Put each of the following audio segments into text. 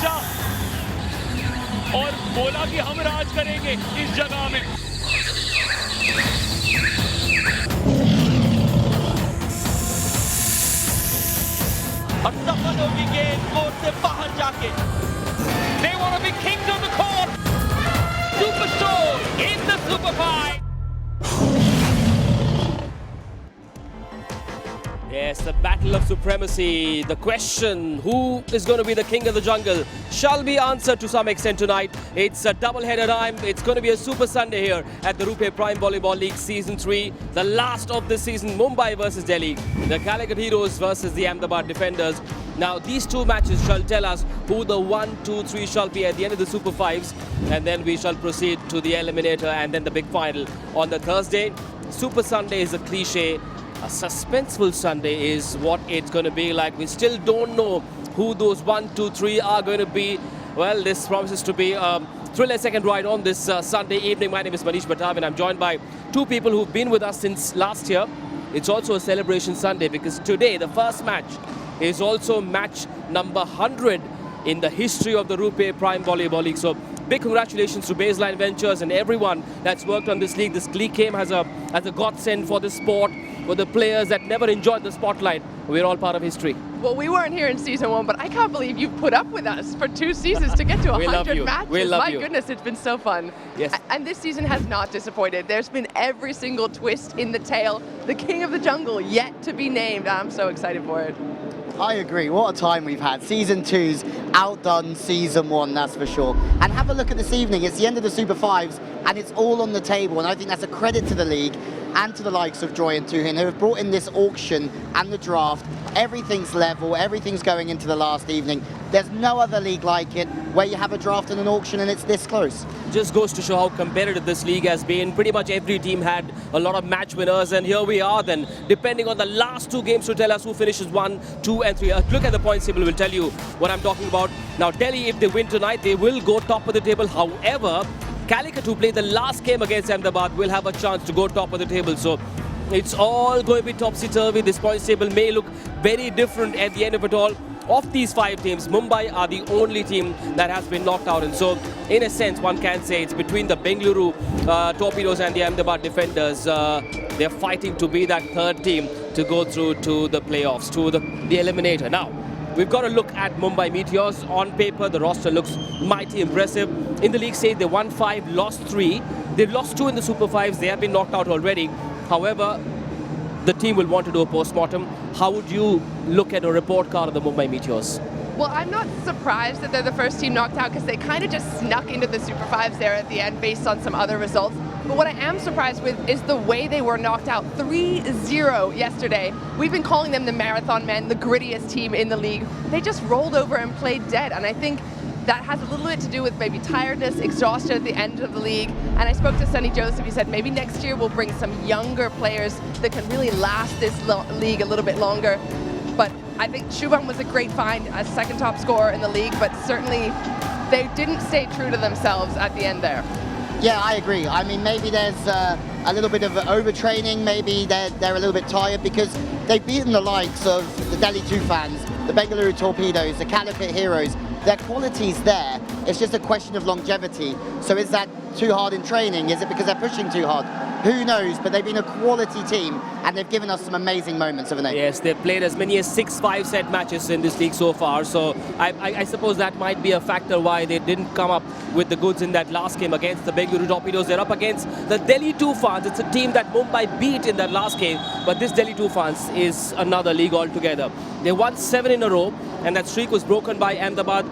पहुंचा और बोला कि हम राज करेंगे इस जगह में। और सफल होगी गेंद कोर्ट से बाहर जाके। They want to be kings on the court. Superstore in the Super 5. Yes, the battle of supremacy. The question, who is going to be the king of the jungle, shall be answered to some extent tonight. It's a double-header time. It's going to be a super Sunday here at the RuPay Prime Volleyball League Season 3. The last of this season, Mumbai versus Delhi. The Calicut Heroes versus the Ahmedabad Defenders. Now, these two matches shall tell us who the 1, 2, 3 shall be at the end of the Super 5s. And then we shall proceed to the eliminator and then the big final on the Thursday. Super Sunday is a cliche. A suspenseful Sunday is what it's going to be like. We still don't know who those 1, 2, 3 are going to be. Well, this promises to be a thriller second ride on this Sunday evening. My name is Manish Batav and I'm joined by two people who've been with us since last year. It's also a celebration Sunday because today the first match is also match number 100 in the history of the RuPay Prime Volleyball League. So big congratulations to Baseline Ventures and everyone that's worked on this league. This league came as a godsend for the sport, for the players that never enjoyed the spotlight. We're all part of history. Well, we weren't here in season 1, but I can't believe you've put up with us for 2 seasons to get to 100 matches. We love My you. goodness, it's been so fun. Yes. And this season has not disappointed. There's been every single twist in the tale. The king of the jungle yet to be named. I'm so excited for it. I agree. What a time we've had. Season 2's outdone Season 1, that's for sure. And have a look at this evening. It's the end of the Super 5s, and it's all on the table. And I think that's a credit to the league and to the likes of Joy and Tuhin, who have brought in this auction and the draft. Everything's level. Everything's going into the last evening. There's no other league like it where you have a draft and an auction and it's this close. Just goes to show how competitive this league has been. Pretty much every team had a lot of match winners, and here we are then, depending on the last 2 games to tell us who finishes 1, 2 and 3. A look at the points table will tell you what I'm talking about. Now Delhi, if they win tonight, they will go top of the table. However, Calicut, who played the last game against Ahmedabad, will have a chance to go top of the table. So it's all going to be topsy-turvy. This points table may look very different at the end of it all. Of these 5 teams, Mumbai are the only team that has been knocked out. And so, in a sense, one can say it's between the Bengaluru Torpedoes and the Ahmedabad Defenders. They're fighting to be that 3rd team to go through to the playoffs, to the eliminator. Now, we've got to look at Mumbai Meteors. On paper, the roster looks mighty impressive. In the league stage, they won 5, lost 3. They've lost 2 in the Super 5s. They have been knocked out already. However, the team will want to do a post-mortem. How would you look at a report card of the Mumbai Meteors? Well, I'm not surprised that they're the first team knocked out because they kind of just snuck into the Super 5s there at the end based on some other results. But what I am surprised with is the way they were knocked out 3-0 yesterday. We've been calling them the marathon men, the grittiest team in the league. They just rolled over and played dead, and I think that has a little bit to do with maybe tiredness, exhaustion at the end of the league. And I spoke to Sonny Joseph. He said maybe next year we'll bring some younger players that can really last this league a little bit longer. But I think Shubham was a great find, a 2nd top scorer in the league, but certainly they didn't stay true to themselves at the end there. Yeah, I agree. I mean, maybe there's a little bit of overtraining. Maybe they're a little bit tired because they've beaten the likes of the Delhi Toofans, the Bengaluru Torpedoes, the Calicut Heroes. Their quality's there. It's just a question of longevity. So is that too hard in training? Is it because they're pushing too hard? Who knows? But they've been a quality team and they've given us some amazing moments, haven't they? Yes, they've played as many as 6 5-set matches in this league so far. So I suppose that might be a factor why they didn't come up with the goods in that last game against the Bengaluru Torpedoes. They're up against the Delhi Toofans. It's a team that Mumbai beat in that last game. But this Delhi Toofans is another league altogether. They won 7 in a row and that streak was broken by Ahmedabad.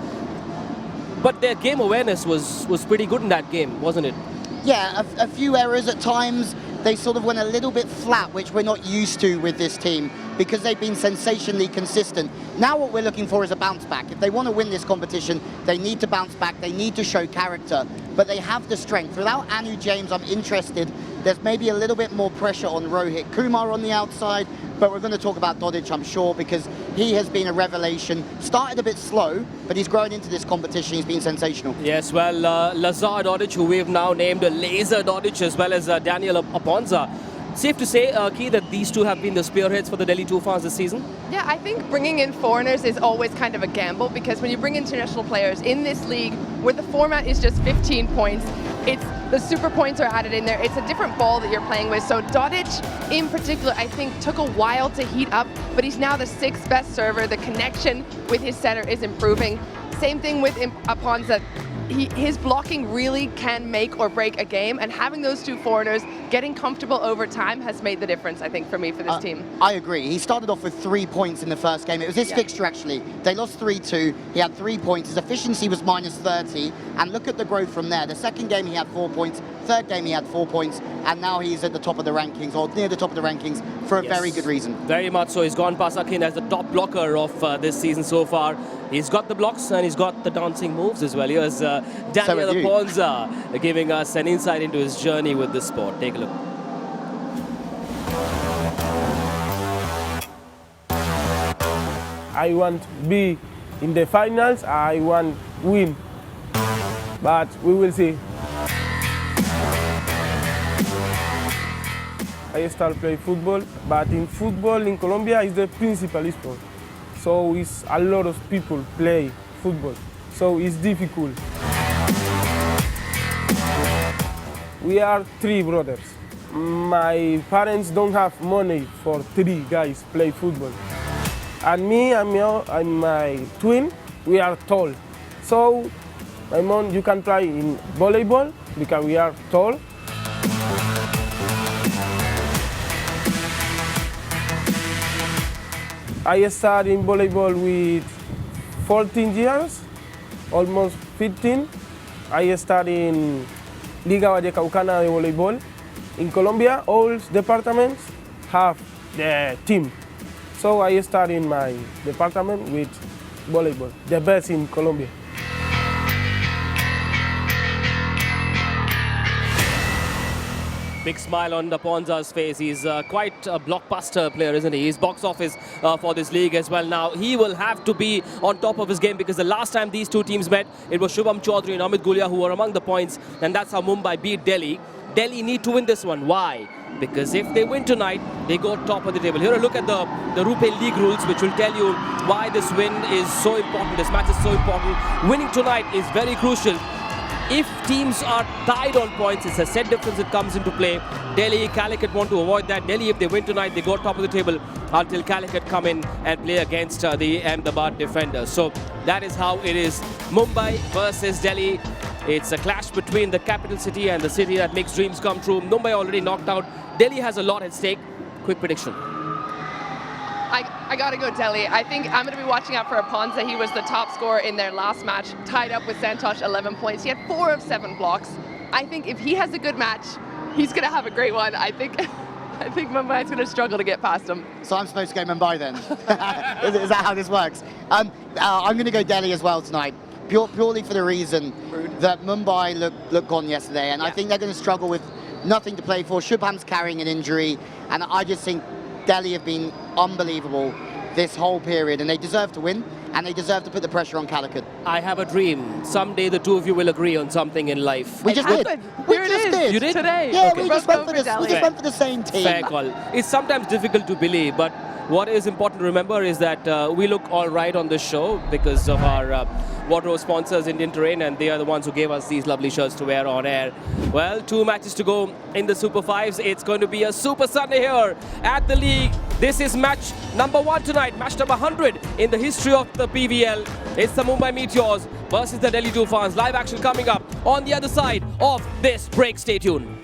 But their game awareness was pretty good in that game, wasn't it? Yeah, a few errors at times. They sort of went a little bit flat, which we're not used to with this team because they've been sensationally consistent. Now what we're looking for is a bounce back. If they want to win this competition, they need to bounce back. They need to show character, but they have the strength. Without Anu James, I'm interested. There's maybe a little bit more pressure on Rohit Kumar on the outside, but we're going to talk about Dodic, I'm sure, because he has been a revelation. Started a bit slow, but he's grown into this competition. He's been sensational. Yes, well, Lazar Dodic, who we've now named Laser Dodic, as well as Daniel Aponza. Safe to say, Key, that these two have been the spearheads for the Delhi Toofans this season? Yeah, I think bringing in foreigners is always kind of a gamble because when you bring international players in this league where the format is just 15 points, it's the super points are added in there. It's a different ball that you're playing with. So Dodic in particular, I think, took a while to heat up, but he's now the 6th best server. The connection with his setter is improving. Same thing with Aponza. His blocking really can make or break a game, and having those two foreigners getting comfortable over time has made the difference, I think, for me, for this team. I agree. He started off with 3 points in the first game. It was his fixture, actually. They lost 3-2. He had 3 points. His efficiency was -30, and look at the growth from there. The second game, he had 4 points. Third game, he had 4 points, and now he's at the top of the rankings, or near the top of the rankings, for a very good reason. Very much so. He's gone past Akin as the top blocker of this season so far. He's got the blocks and he's got the dancing moves as well. Here's Daniel Aponza giving us an insight into his journey with this sport. Take a look. I want to be in the finals. I want to win, but we will see. I start play football, but in football in Colombia is the principal sport. So it's a lot of people play football. So it's difficult. We are 3 brothers. My parents don't have money for 3 guys play football. And me and my twin, we are tall. So my mom, you can play in volleyball because we are tall. I started in volleyball with 14 years, almost 15. I started in Liga Vallecaucana de Voleibol. In Colombia, all departments have the team. So I started in my department with volleyball, the best in Colombia. Big smile on Aponza's face. He's quite a blockbuster player, isn't he? He's box office for this league as well. Now, he will have to be on top of his game because the last time these two teams met, it was Shubham Chaudhary and Amit Gulia who were among the points, and that's how Mumbai beat Delhi. Delhi need to win this one. Why? Because if they win tonight, they go top of the table. Here, a look at the RuPay League rules, which will tell you why this win is so important. This match is so important. Winning tonight is very crucial. If teams are tied on points, it's a set difference that comes into play. Delhi, Calicut want to avoid that. Delhi, if they win tonight, they go top of the table until Calicut come in and play against the Ahmedabad defenders. So that is how it is. Mumbai versus Delhi. It's a clash between the capital city and the city that makes dreams come true. Mumbai already knocked out. Delhi has a lot at stake. Quick prediction. I gotta go Delhi. I think I'm gonna be watching out for Aponza. He was the top scorer in their last match, tied up with Santosh, 11 points. He had 4 of 7 blocks. I think if he has a good match, he's gonna have a great one. I think Mumbai's gonna struggle to get past him. So I'm supposed to go Mumbai then? Is that how this works? I'm gonna go Delhi as well tonight. Purely for the reason that Mumbai looked gone yesterday, and I think they're going to struggle with nothing to play for. Shubham's carrying an injury, and I just think Delhi have been unbelievable this whole period, and they deserve to win, and they deserve to put the pressure on Calicut. I have a dream. Someday the two of you will agree on something in life. We just did. We just did. You did? Today. Yeah, Okay. we just went for the same team. Fair call. It's sometimes difficult to believe, but what is important to remember is that we look all right on this show because of our wardrobe sponsors, Indian Terrain, and they are the ones who gave us these lovely shirts to wear on air. Well, 2 matches to go in the Super 5s. It's going to be a Super Sunday here at the league. This is match number 1 tonight, match number 100 in the history of the PVL. It's the Mumbai Meteors versus the Delhi Toofans. Live action coming up on the other side of this break. Stay tuned.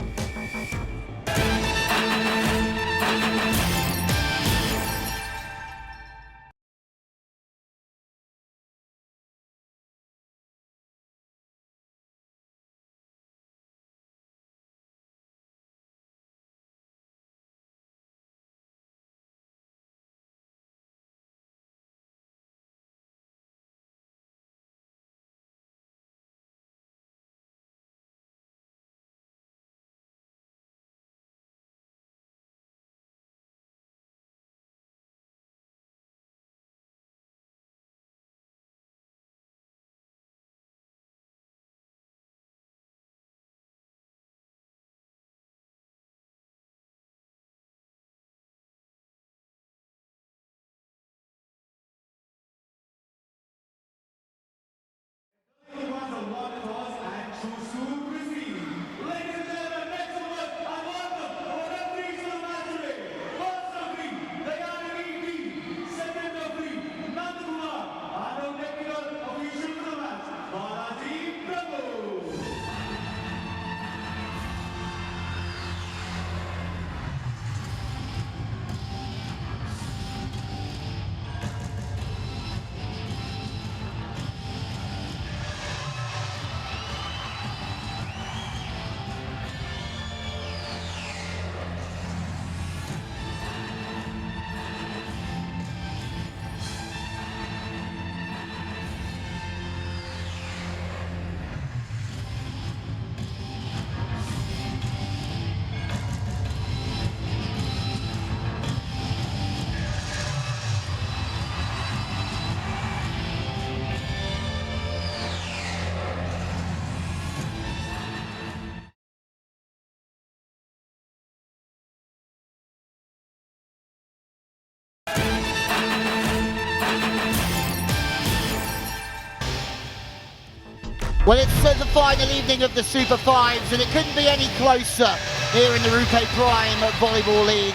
Well, it's the final evening of the Super Fives, and it couldn't be any closer here in the RuPay Prime Volleyball League.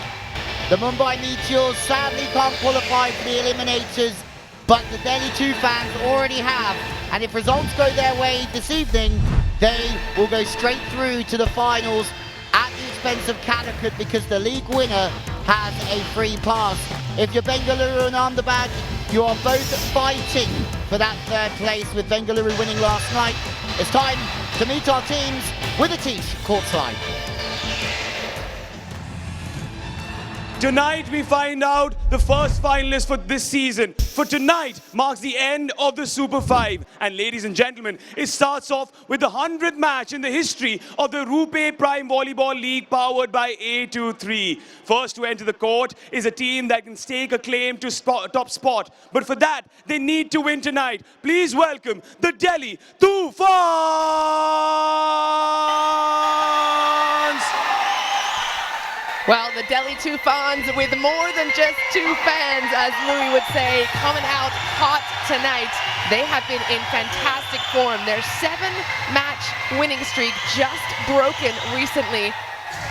The Mumbai Meteors sadly can't qualify for the eliminators, but the Delhi Toofans already have. And if results go their way this evening, they will go straight through to the finals at the expense of Calicut, because the league winner has a free pass. If you're Bengaluru and Ahmedabad, you are both fighting for that third place, with Bengaluru winning last night. It's time to meet our teams with a teach courtside. Tonight we find out the first finalist for this season. For tonight marks the end of the Super 5. And ladies and gentlemen, it starts off with the 100th match in the history of the RuPay Prime Volleyball League, powered by A23. First to enter the court is a team that can stake a claim to top spot. But for that, they need to win tonight. Please welcome the Delhi Toofans! Well, the Delhi Toofans, with more than just two fans, as Louis would say, coming out hot tonight. They have been in fantastic form. Their 7-match winning streak just broken recently,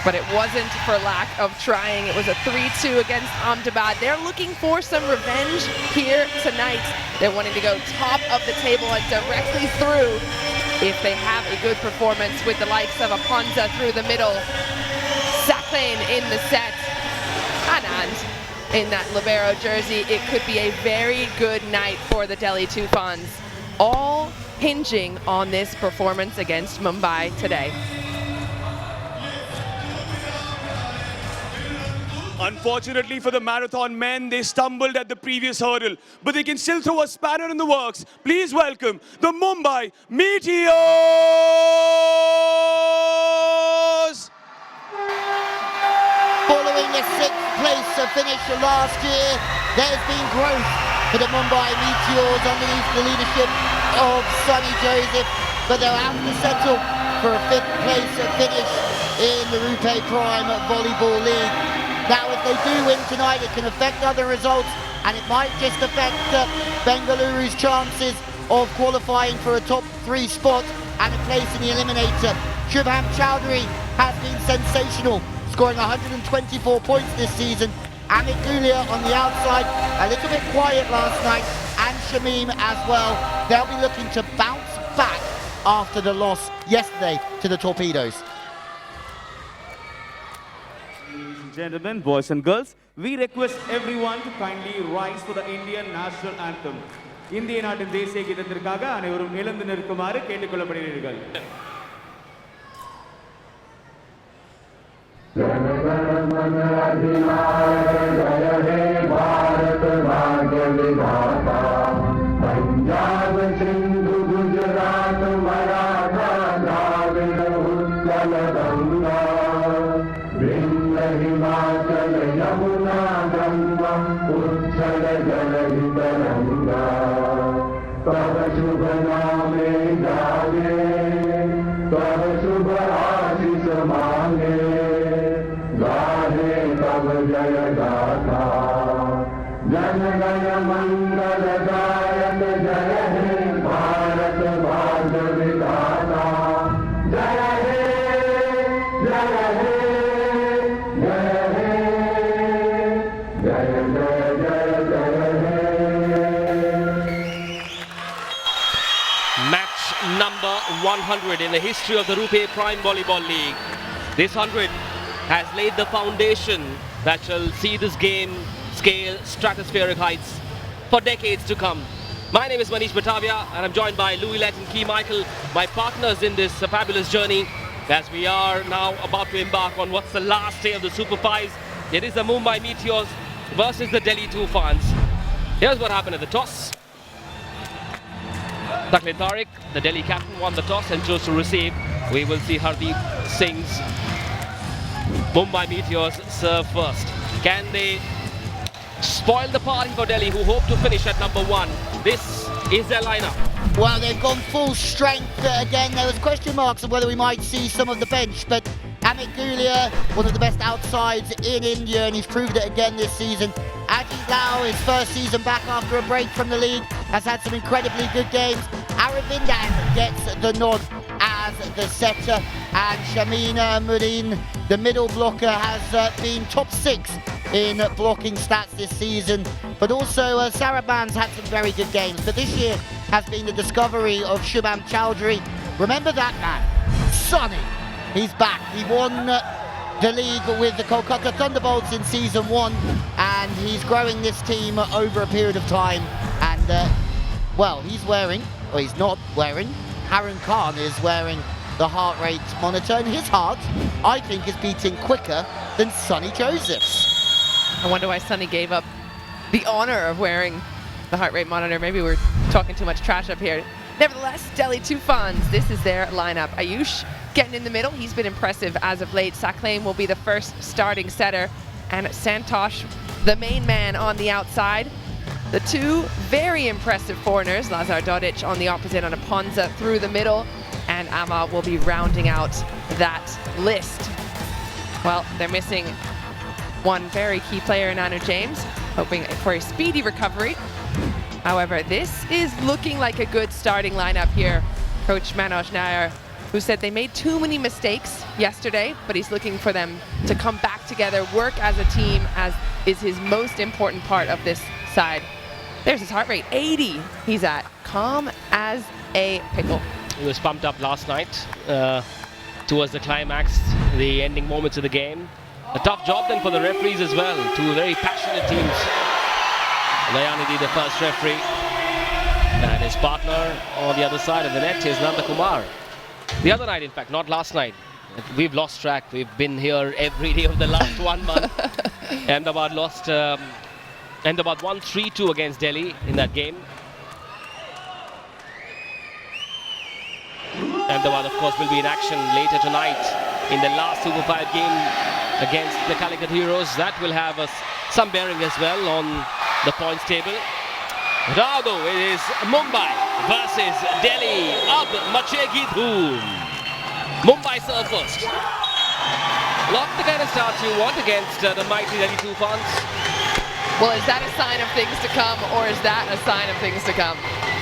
but it wasn't for lack of trying. It was a 3-2 against Ahmedabad. They're looking for some revenge here tonight. They're wanting to go top of the table and directly through if they have a good performance with the likes of Aponza through the middle. Sakhlane in the set, Anand in that libero jersey. It could be a very good night for the Delhi Toofans, all hinging on this performance against Mumbai today. Unfortunately for the marathon men, they stumbled at the previous hurdle, but they can still throw a spanner in the works. Please welcome the Mumbai Meteors! Following a 6th place finish last year, there's been growth for the Mumbai Meteors underneath the leadership of Sonny Joseph, but they'll have to settle for a 5th place finish in the RuPay Prime Volleyball League. Now, if they do win tonight, it can affect other results, and it might just affect Bengaluru's chances of qualifying for a top 3 spot and a place in the eliminator. Shubham Chowdhury has been sensational, scoring 124 points this season. Amit Gulia on the outside, a little bit quiet last night, and Shamim as well. They'll be looking to bounce back after the loss yesterday to the Torpedoes. Ladies and gentlemen, boys and girls, we request everyone to kindly rise for the Indian national anthem. இந்திய நாட்டின் தேசிய கீதத்திற்காக அனைவரும் எழுந்து நிற்குமாறு கேட்டுக்கொள்ளப்படுகிறீர்கள். जनगणमन अधिनायक जय हे भारत भाग्य विधाता पंजाब सिंधु गुजरात मराठा द्राविड़ उत्कल गंगा विंध्य हिमाचल यमुना गंगा उच्छल जलधि तरंगा तब शुभ नामे जागे तब शुभ आशीष मांगे तब जय गाथा जन गण मंगल गायक जय हे भारत भाग्य विधाता जय हे जय हे जय हे जय जय जय जय हे. Match number 100 in the history of the RuPay Prime Volleyball League. This 100 has laid the foundation that shall see this game scale stratospheric heights for decades to come. My name is Manish Batavia, and I'm joined by Louis Lett and Key Michael, my partners in this fabulous journey, as we are now about to embark on what's the last day of the Super Fives. It is the Mumbai Meteors versus the Delhi Toofans. Here's what happened at the toss. Sakhlane Tariq, the Delhi captain, won the toss and chose to receive. We will see Hardeep Singh's Mumbai Meteors serve first. Can they spoil the party for Delhi, who hope to finish at number 1? This is their lineup. Well, they've gone full strength again. There was question marks of whether we might see some of the bench, but Amit Gulia, one of the best outsides in India, and he's proved it again this season. Ajit Lau, his first season back after a break from the league, has had some incredibly good games. Aravindan gets the nod as the setter, and Shamina Murin, the middle blocker, has been top 6 in blocking stats this season. But also Saraban's had some very good games. But this year has been the discovery of Shubham Chowdhury. Remember that man, Sonny. He's back. He won the league with the Kolkata Thunderbolts in season 1, and he's growing this team over a period of time. And well, he's wearing, or he's not wearing, Harun Khan is wearing the heart rate monitor, and his heart, I think, is beating quicker than Sonny Joseph's. I wonder why Sonny gave up the honor of wearing the heart rate monitor. Maybe we're talking too much trash up here. Nevertheless, Delhi Toofans, this is their lineup. Ayush getting in the middle. He's been impressive as of late. Saklaim will be the first starting setter, and Santosh, the main man, on the outside. The two very impressive foreigners, Lazar Dodic on the opposite on a Ponza through the middle, and Ama will be rounding out that list. Well, they're missing one very key player in Anu James, hoping for a speedy recovery. However, this is looking like a good starting lineup here. Coach Manoj Nair, who said they made too many mistakes yesterday, but he's looking for them to come back together, work as a team, as is his most important part of this side. There's his heart rate, 80 he's at, calm as a pickle. He was pumped up last night towards the climax, the ending moments of the game. A tough job then for the referees as well, two very passionate teams. Dayanidhi, the first referee, and his partner on the other side of the net is Nanda Kumar. The other night, in fact, not last night. We've lost track. We've been here every day of the last 1 month. Ahmedabad lost. Ahmedabad won 3-2 against Delhi in that game. Ahmedabad, of course, will be in action later tonight in the last Super 5 game against the Calicut Heroes. That will have some bearing as well on the points table. Rado, it is Mumbai versus Delhi. Ab Machegi Dhoom. Mumbai serve first. Not the kind of start you want against the mighty Delhi Toofans. Well, is that a sign of things to come, or is that a sign of things to come?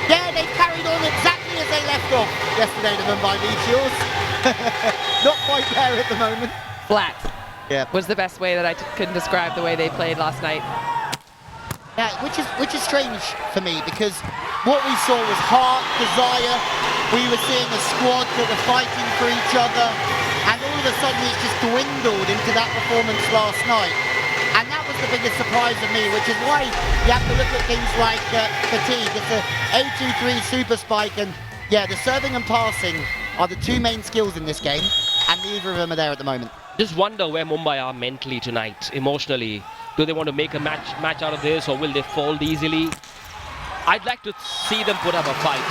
Yeah, they carried on exactly as they left off yesterday, the Mumbai Meteors. Not quite there at the moment. Flat. Yeah. Was the best way that I can describe the way they played last night. Yeah, which is strange for me, because what we saw was heart, desire. We were seeing a squad that were fighting for each other, and all of a sudden it's just dwindled into that performance last night. And that was the biggest surprise of me, which is why you have to look at things like fatigue. It's a A23 super spike, and yeah, the serving and passing are the two main skills in this game, and neither of them are there at the moment. Just wonder where Mumbai are mentally tonight, emotionally. Do they want to make a match out of this, or will they fold easily? I'd like to see them put up a fight.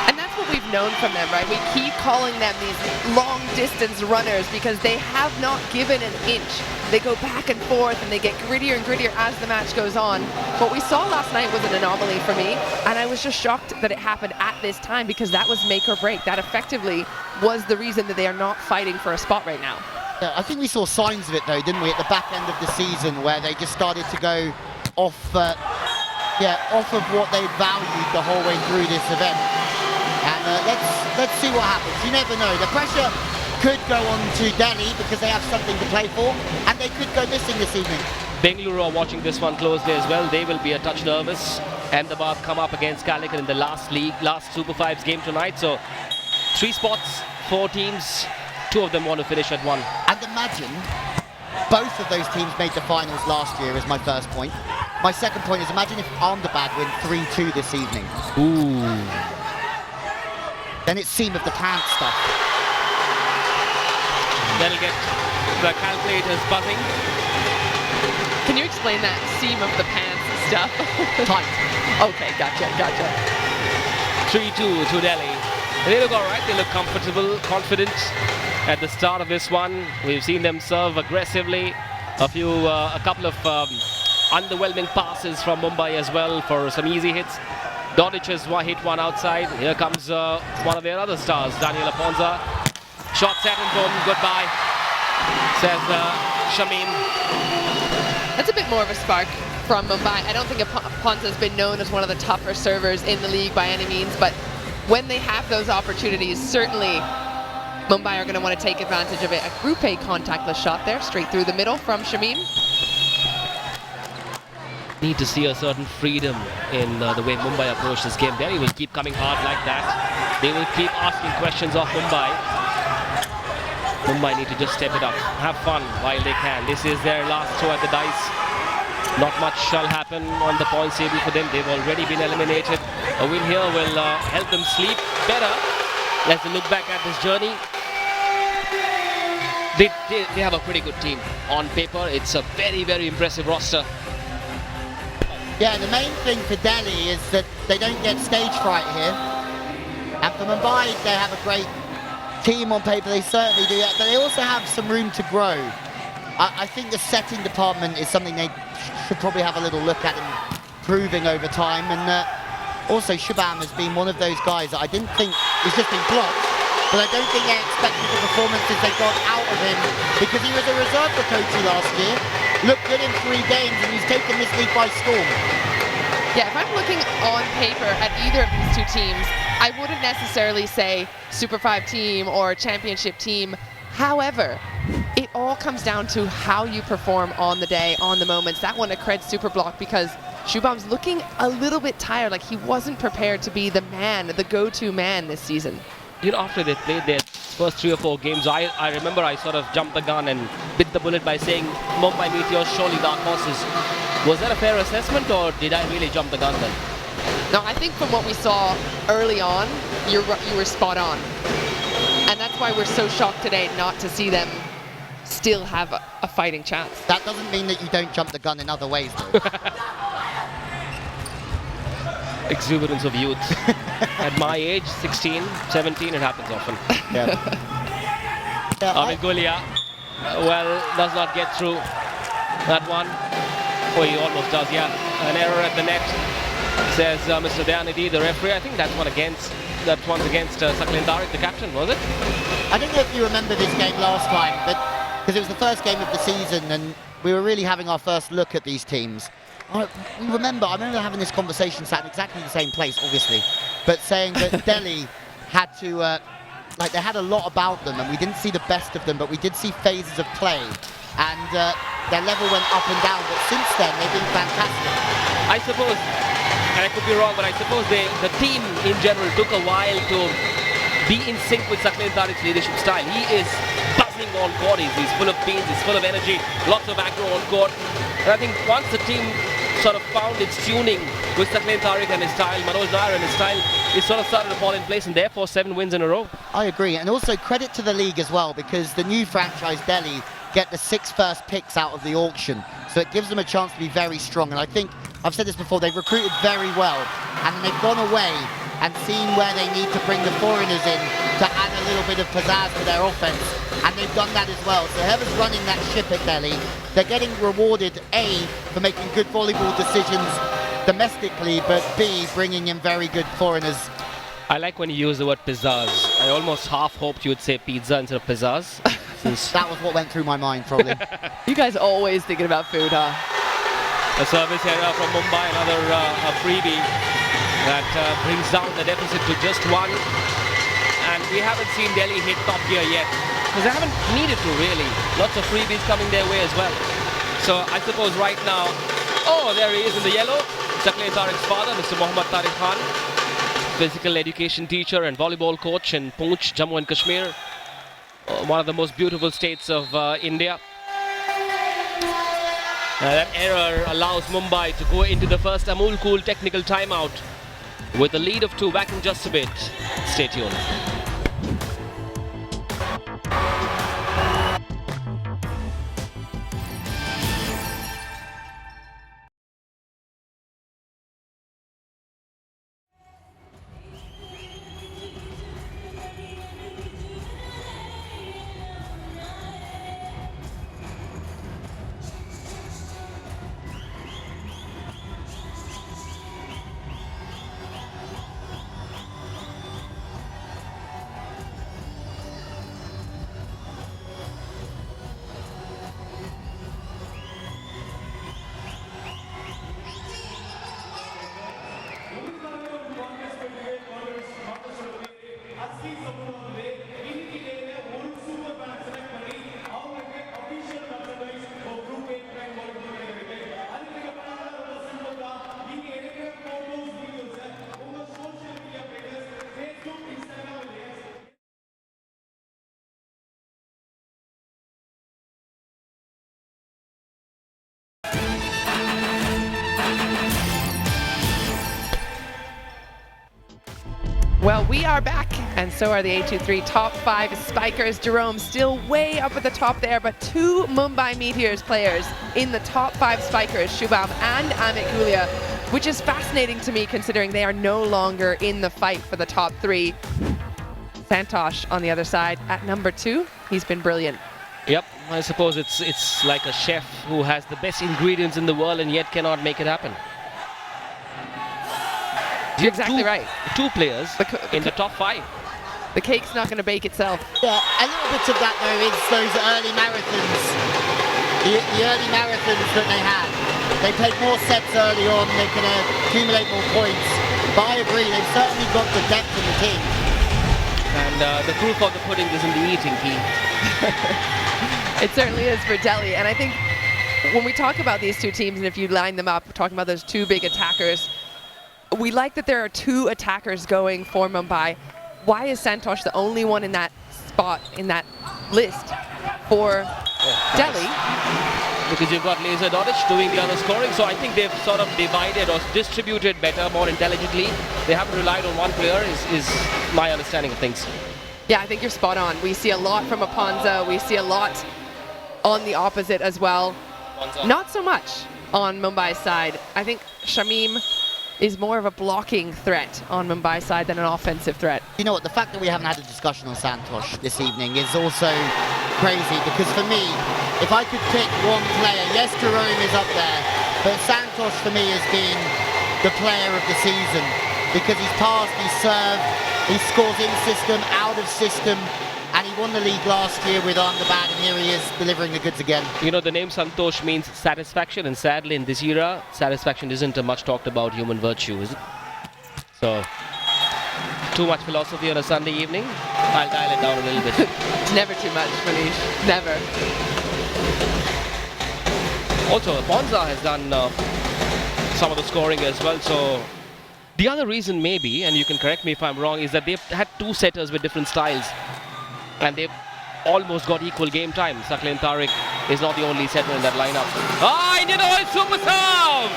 And that's what we've known from them, right? We keep calling them these long-distance runners because they have not given an inch. They go back and forth, and they get grittier and grittier as the match goes on. What we saw last night was an anomaly for me, and I was just shocked that it happened at this time, because that was make or break. That effectively was the reason that they are not fighting for a spot right now. Yeah, I think we saw signs of it though, didn't we, at the back end of the season, where they just started to go off of what they valued the whole way through this event. And let's see what happens. You never know. The pressure could go on to Delhi because they have something to play for, and they could go missing this evening. Bengaluru are watching this one closely as well. They will be a touch nervous. Ahmedabad come up against Calicut in the last Super 5's game tonight. So 3 spots, 4 teams. 2 of them want to finish at 1. And imagine both of those teams made the finals last year, is my first point. My second point is, imagine if Ahmedabad win 3-2 this evening. Ooh. Then it's seam of the pants stuff. That'll get the calculators buzzing. Can you explain that seam of the pants stuff? Tight. Okay, gotcha. 3-2 to Delhi. They look all right. They look comfortable, confident at the start of this one. We've seen them serve aggressively. A couple of underwhelming passes from Mumbai as well for some easy hits. Dodic has hit one outside. Here comes one of their other stars, Daniel Aponza. Shot set and boom, goodbye, says Shamim. That's a bit more of a spark from Mumbai. I don't think Ponsa's been known as one of the tougher servers in the league by any means, but when they have those opportunities, certainly Mumbai are going to want to take advantage of it. A RuPay contactless shot there, straight through the middle from Shamim. Need to see a certain freedom in the way Mumbai approach this game. Delhi will keep coming hard like that. They will keep asking questions of Mumbai. Mumbai need to just step it up, have fun while they can. This is their last throw at the dice. Not much shall happen on the points table for them. They've already been eliminated. A win here will help them sleep better as they look back at this journey. They have a pretty good team. On paper, it's a very, very impressive roster. Yeah, the main thing for Delhi is that they don't get stage fright here. And for Mumbai, they have a great team on paper, they certainly do that, but they also have some room to grow. I think the setting department is something they should probably have a little look at improving over time. And also Shubham has been one of those guys that I didn't think he's just been blocked, but I don't think they expected the performances they got out of him, because he was a reserve for Kochi last year. Looked good in 3 games and he's taken this league by storm. Yeah, if I'm looking on paper at either of these two teams, I wouldn't necessarily say Super 5 team or championship team. However, it all comes down to how you perform on the day, on the moments. That one a cred super block, because Shubham's looking a little bit tired, like he wasn't prepared to be the man, the go-to man this season. You know, after they played their first 3 or 4 games, I remember I sort of jumped the gun and bit the bullet by saying Mumbai Meteors surely dark horses. Was that a fair assessment, or did I really jump the gun then? No, I think from what we saw early on, you were spot on. And that's why we're so shocked today not to see them still have a fighting chance. That doesn't mean that you don't jump the gun in other ways, though. Exuberance of youth. At my age, 16, 17, it happens often. Amit Gulia, well, does not get through that one. Oh, he almost does, yeah. An error at the net, says Mr. Dayanidhi, the referee. I think that's one's against Saklin Tariq, the captain, was it? I don't know if you remember this game last time, but because it was the first game of the season and we were really having our first look at these teams. I remember having this conversation, sat in exactly the same place, obviously, but saying that Delhi had to, they had a lot about them, and we didn't see the best of them, but we did see phases of play, and their level went up and down, but since then, they've been fantastic. I suppose, and I could be wrong, but I suppose the team in general took a while to be in sync with Saklin Tariq's leadership style. He is buzzing on court, he's full of beans, he's full of energy, lots of aggro on court, and I think once the team sort of found its tuning with Saklin Tariq and his style, Manoj Nair and his style, it sort of started to fall in place, and therefore 7 wins in a row. I agree, and also credit to the league as well, because the new franchise Delhi get the 6 first picks out of the auction, so it gives them a chance to be very strong. And I think, I've said this before, they've recruited very well, and then they've gone away and seen where they need to bring the foreigners in to add a little bit of pizzazz to their offense, and they've done that as well. So whoever's running that ship at Delhi, they're getting rewarded, A, for making good volleyball decisions domestically, but B, bringing in very good foreigners. I like when you use the word pizzazz. I almost half hoped you would say pizza instead of pizzazz. Since that was what went through my mind, probably. You guys always thinking about food, huh? A service error from Mumbai, another freebie that brings down the deficit to just 1. And we haven't seen Delhi hit top gear yet, because they haven't needed to really. Lots of freebies coming their way as well. So I suppose right now, oh, there he is in the yellow. Saklin Tariq's father, Mr. Mohammad Tariq Khan, physical education teacher and volleyball coach in Poonch, Jammu and Kashmir, one of the most beautiful states of India. That error allows Mumbai to go into the first Amul Cool technical timeout with a lead of 2, back in just a bit. Stay tuned. Well, we are back, and so are the A23 top 5 spikers. Jerome still way up at the top there, but 2 Mumbai Meteors players in the top 5 spikers, Shubham and Amit, which is fascinating to me considering they are no longer in the fight for the top 3. Santosh on the other side at number 2. He's been brilliant. Yep, I suppose it's like a chef who has the best ingredients in the world and yet cannot make it happen. You're exactly right. 2 players in the top 5. The cake's not going to bake itself. Yeah, a little bit of that though is those early marathons. The early marathons that they had. They played more sets early on, they can accumulate more points. But I agree, they've certainly got the depth in the team. And the proof of the pudding is in the eating, Key. It certainly is for Delhi. And I think when we talk about these 2 teams, and if you line them up, we're talking about those 2 big attackers, we like that there are 2 attackers going for Mumbai. Why is Santosh the only one in that spot, in that list for Delhi? Because you've got Laser Dodic doing the other scoring, so I think they've sort of divided or distributed better, more intelligently. They haven't relied on one player, is my understanding of things. Yeah, I think you're spot on. We see a lot from Aponza. We see a lot on the opposite as well. Not so much on Mumbai's side. I think Shamim is more of a blocking threat on Mumbai's side than an offensive threat. You know what, the fact that we haven't had a discussion on Santosh this evening is also crazy, because for me, if I could pick one player, yes, Jerome is up there, but Santosh for me has been the player of the season, because he's passed, he's served, he scores in system, out of system, and he won the league last year with Ahmedabad, and here he is delivering the goods again. You know, the name Santosh means satisfaction, and sadly in this era, satisfaction isn't a much talked about human virtue, is it? So, too much philosophy on a Sunday evening? I'll dial it down a little bit. It's never too much, Manish. Never. Also, Aponza has done some of the scoring as well, so the other reason maybe, and you can correct me if I'm wrong, is that they've had 2 setters with different styles. And they've almost got equal game time. Saklin Tariq is not the only setter in that lineup. Ah, Indian Oil Super Serve!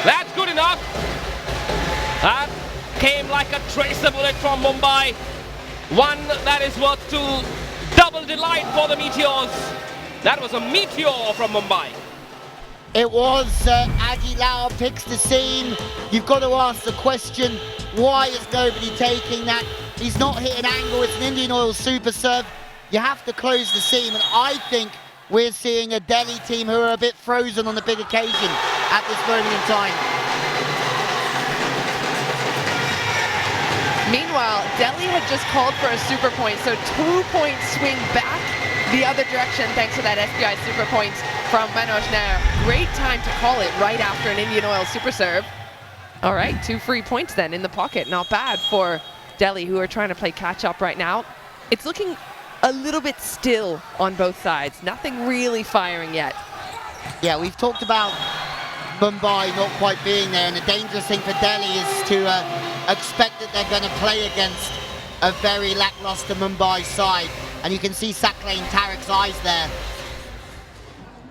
That's good enough. That came like a tracer bullet from Mumbai. One that is worth 2. Double delight for the Meteors. That was a meteor from Mumbai. It was Adi Lau picks the scene. You've got to ask the question, why is nobody taking that? He's not hit an angle, it's an Indian Oil super serve. You have to close the seam, and I think we're seeing a Delhi team who are a bit frozen on the big occasion at this moment in time. Meanwhile, Delhi had just called for a super point, so 2-point swing back the other direction thanks to that SBI super point from Manoj Nair. Great time to call it right after an Indian Oil super serve. All right, 2 free points then in the pocket. Not bad for Delhi, who are trying to play catch up right now. It's looking a little bit still on both sides. Nothing really firing yet. Yeah, we've talked about Mumbai not quite being there, and the dangerous thing for Delhi is to expect that they're going to play against a very lackluster Mumbai side. And you can see Saklin Tariq's eyes there.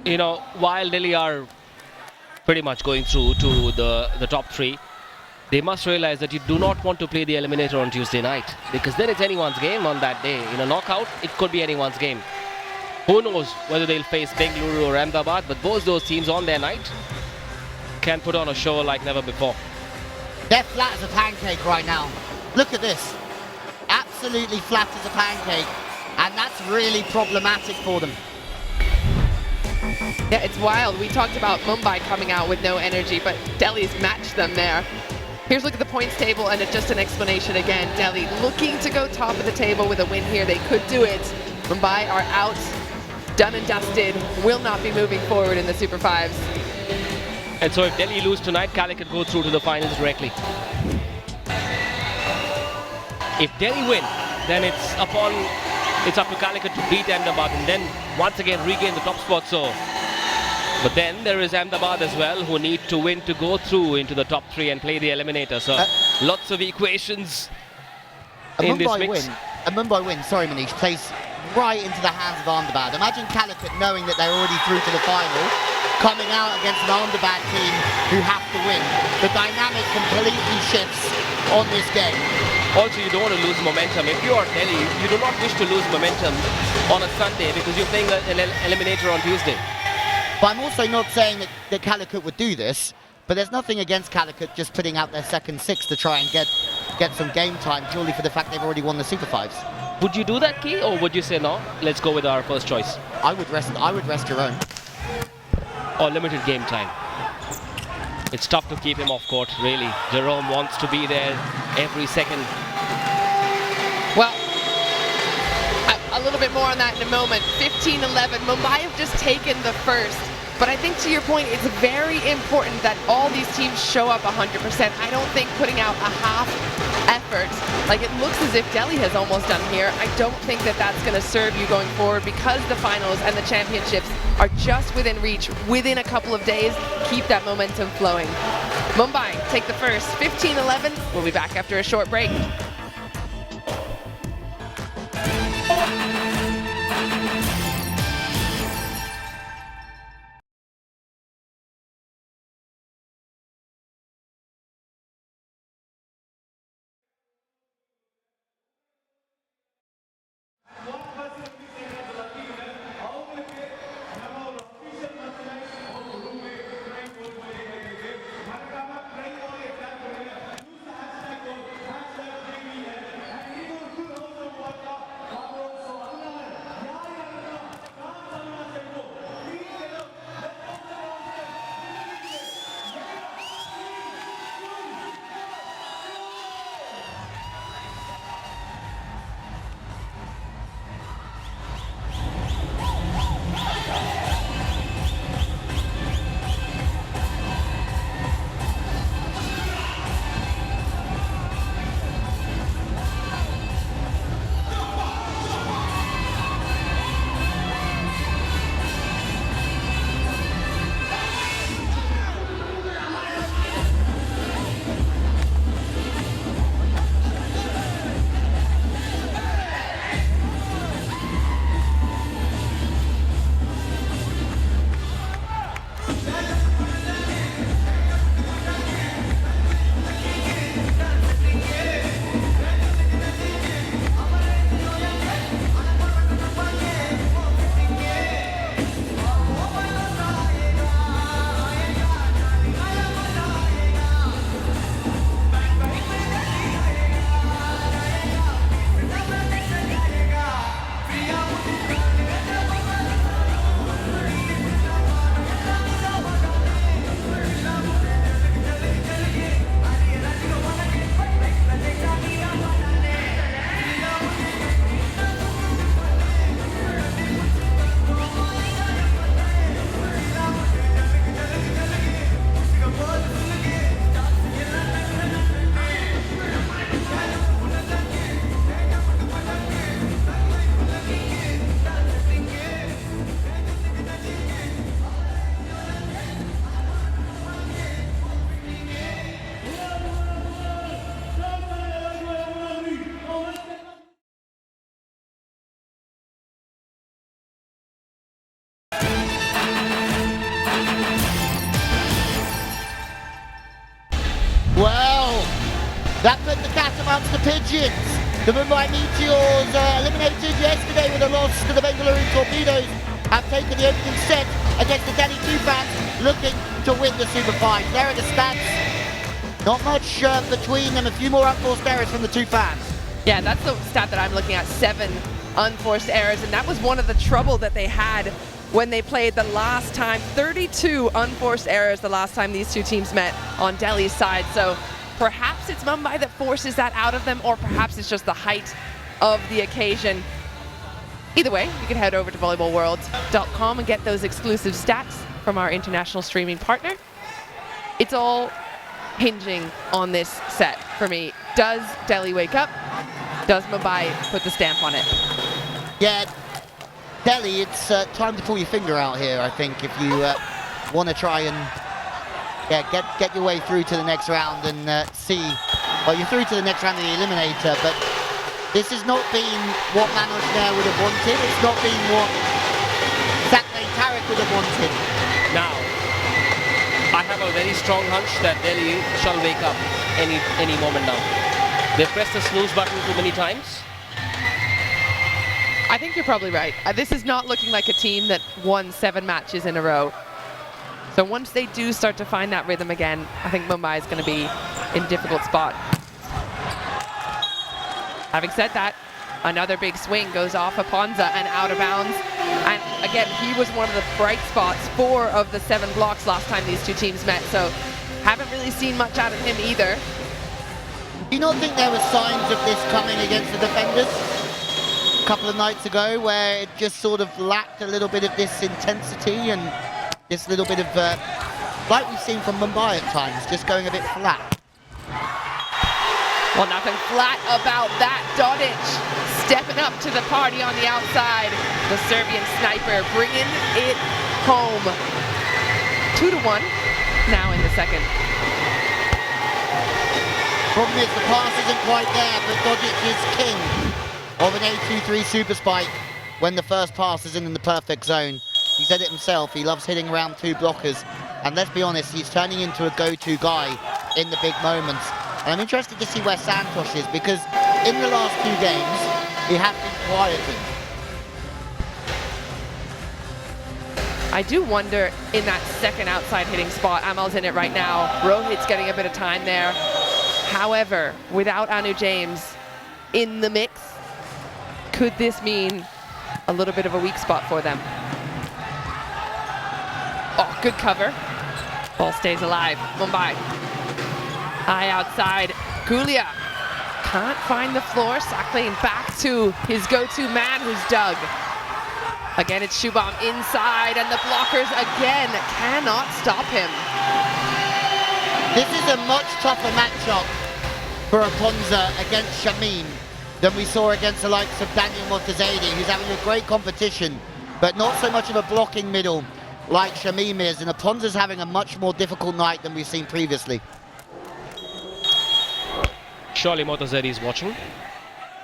You know, while Delhi are pretty much going through to the top 3, they must realize that you do not want to play the eliminator on Tuesday night, because then it's anyone's game on that day. In a knockout, it could be anyone's game. Who knows whether they'll face Bengaluru or Ahmedabad, but both those teams on their night can put on a show like never before. They're flat as a pancake right now. Look at this. Absolutely flat as a pancake. And that's really problematic for them. Yeah, it's wild. We talked about Mumbai coming out with no energy, but Delhi's matched them there. Here's a look at the points table, and it's just an explanation again. Delhi looking to go top of the table with a win here. They could do it. Mumbai are out, done and dusted, will not be moving forward in the Super Fives. And so if Delhi lose tonight, Calicut go through to the finals directly. If Delhi win, then it's up to Calicut to beat Ahmedabad and then once again regain the top spot. So, but then there is Ahmedabad as well, who need to win to go through into the top 3 and play the eliminator. So lots of equations in this mix. A Mumbai win, sorry Manish, plays right into the hands of Ahmedabad. Imagine Calicut knowing that they're already through to the final, coming out against an Ahmedabad team who have to win. The dynamic completely shifts on this game. Also, you don't want to lose momentum. If you are Delhi, you do not wish to lose momentum on a Sunday because you're playing an eliminator on Tuesday. But I'm also not saying that Calicut would do this, but there's nothing against Calicut just putting out their second 6 to try and get some game time purely for the fact they've already won the Super Fives. Would you do that, Key, or would you say no? Let's go with our first choice. I would rest your own. Or limited game time. It's tough to keep him off court, really. Jerome wants to be there every second. Well, a little bit more on that in a moment. 15-11, Mumbai have just taken the first. But I think to your point, it's very important that all these teams show up 100%. I don't think putting out a half effort, like it looks as if Delhi has almost done here, I don't think that that's going to serve you going forward because the finals and the championships are just within reach within a couple of days. Keep that momentum flowing. Mumbai take the first, 15-11. We'll be back after a short break. That put the cat amongst the pigeons. The Mumbai Meteors eliminated yesterday with a loss to the Bengaluru Torpedoes, have taken the opening set against the Delhi Toofans, looking to win the Super 5. There are the stats. Not much between them, a few more unforced errors from the Toofans. Yeah, that's the stat that I'm looking at, 7 unforced errors, and that was one of the trouble that they had when they played the last time. 32 unforced errors the last time these two teams met on Delhi's side. So perhaps it's Mumbai that forces that out of them, or perhaps it's just the height of the occasion. Either way, you can head over to volleyballworld.com and get those exclusive stats from our international streaming partner. It's all hinging on this set for me. Does Delhi wake up? does Mumbai put the stamp on it? Yeah, Delhi, it's time to pull your finger out here, I think, if you want to try and get your way through to the next round and see. Well, you're through to the next round of the Eliminator, but this has not been what Manoj Nair would have wanted. It's not been what Saturday Tarek would have wanted. Now, I have a very strong hunch that Delhi shall wake up any moment now. They've pressed the snooze button too many times. I think you're probably right. This is not looking like a team that won 7 matches in a row. So once they do start to find that rhythm again, I think Mumbai is going to be in a difficult spot. Having said that, another big swing goes off of Ponza and out of bounds. And again, he was one of the bright spots, 4 of the 7 blocks last time these two teams met. So haven't really seen much out of him either. Do you not think there were signs of this coming against the defenders a couple of nights ago, where it just sort of lacked a little bit of this intensity and this little bit of, like we've seen from Mumbai at times, just going a bit flat? Well, nothing flat about that. Dodic stepping up to the party on the outside. The Serbian sniper bringing it home. 2-1 now in the second. Problem is the pass isn't quite there, but Dodic is king of an A23 super spike when the first pass is in the perfect zone. He said it himself, he loves hitting around 2 blockers, and let's be honest, he's turning into a go-to guy in the big moments. And I'm interested to see where Santosh is, because in the last 2 games, he has been quieted. I do wonder in that second outside hitting spot, Amal's in it right now. Rohit's getting a bit of time there. However, without Anu James in the mix, could this mean a little bit of a weak spot for them? Oh, good cover. Ball stays alive. Mumbai. High outside. Gulia can't find the floor. Saklane back to his go-to man, who's Doug. Again, it's Shubham inside, and the blockers again cannot stop him. This is a much tougher matchup for Aponza against Shamim than we saw against the likes of Daniel Montezadi, who's having a great competition, but not so much of a blocking middle like Shamim is, and Aponza's having a much more difficult night than we've seen previously. Surely Montezadi is watching.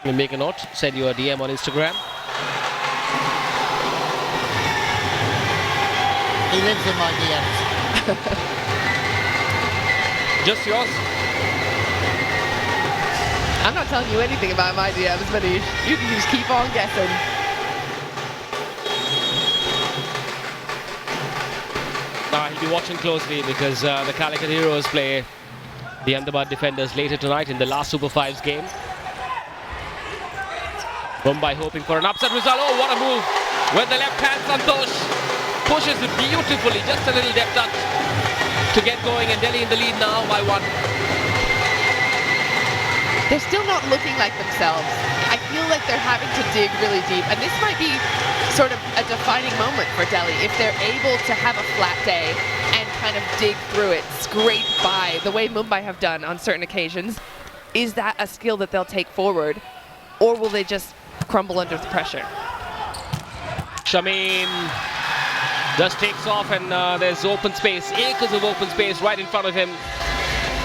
We'll make a note, send you a DM on Instagram. He lives in my DMs. Just yours? I'm not telling you anything about my DMs, Manish. You can just keep on guessing. He'll be watching closely because the Calicut Heroes play the Ahmedabad defenders later tonight in the last Super 5s game. Mumbai hoping for an upset result. Oh, what a move! With the left hand, Santosh pushes it beautifully, just a little depth touch to get going, and Delhi in the lead now by 1. They're still not looking like themselves. I feel like they're having to dig really deep, and this might be sort of a defining moment for Delhi if they're able to have a flat day and kind of dig through it, scrape by the way Mumbai have done on certain occasions. Is that a skill that they'll take forward, or will they just crumble under the pressure? Shamim just takes off, and there's open space, acres of open space right in front of him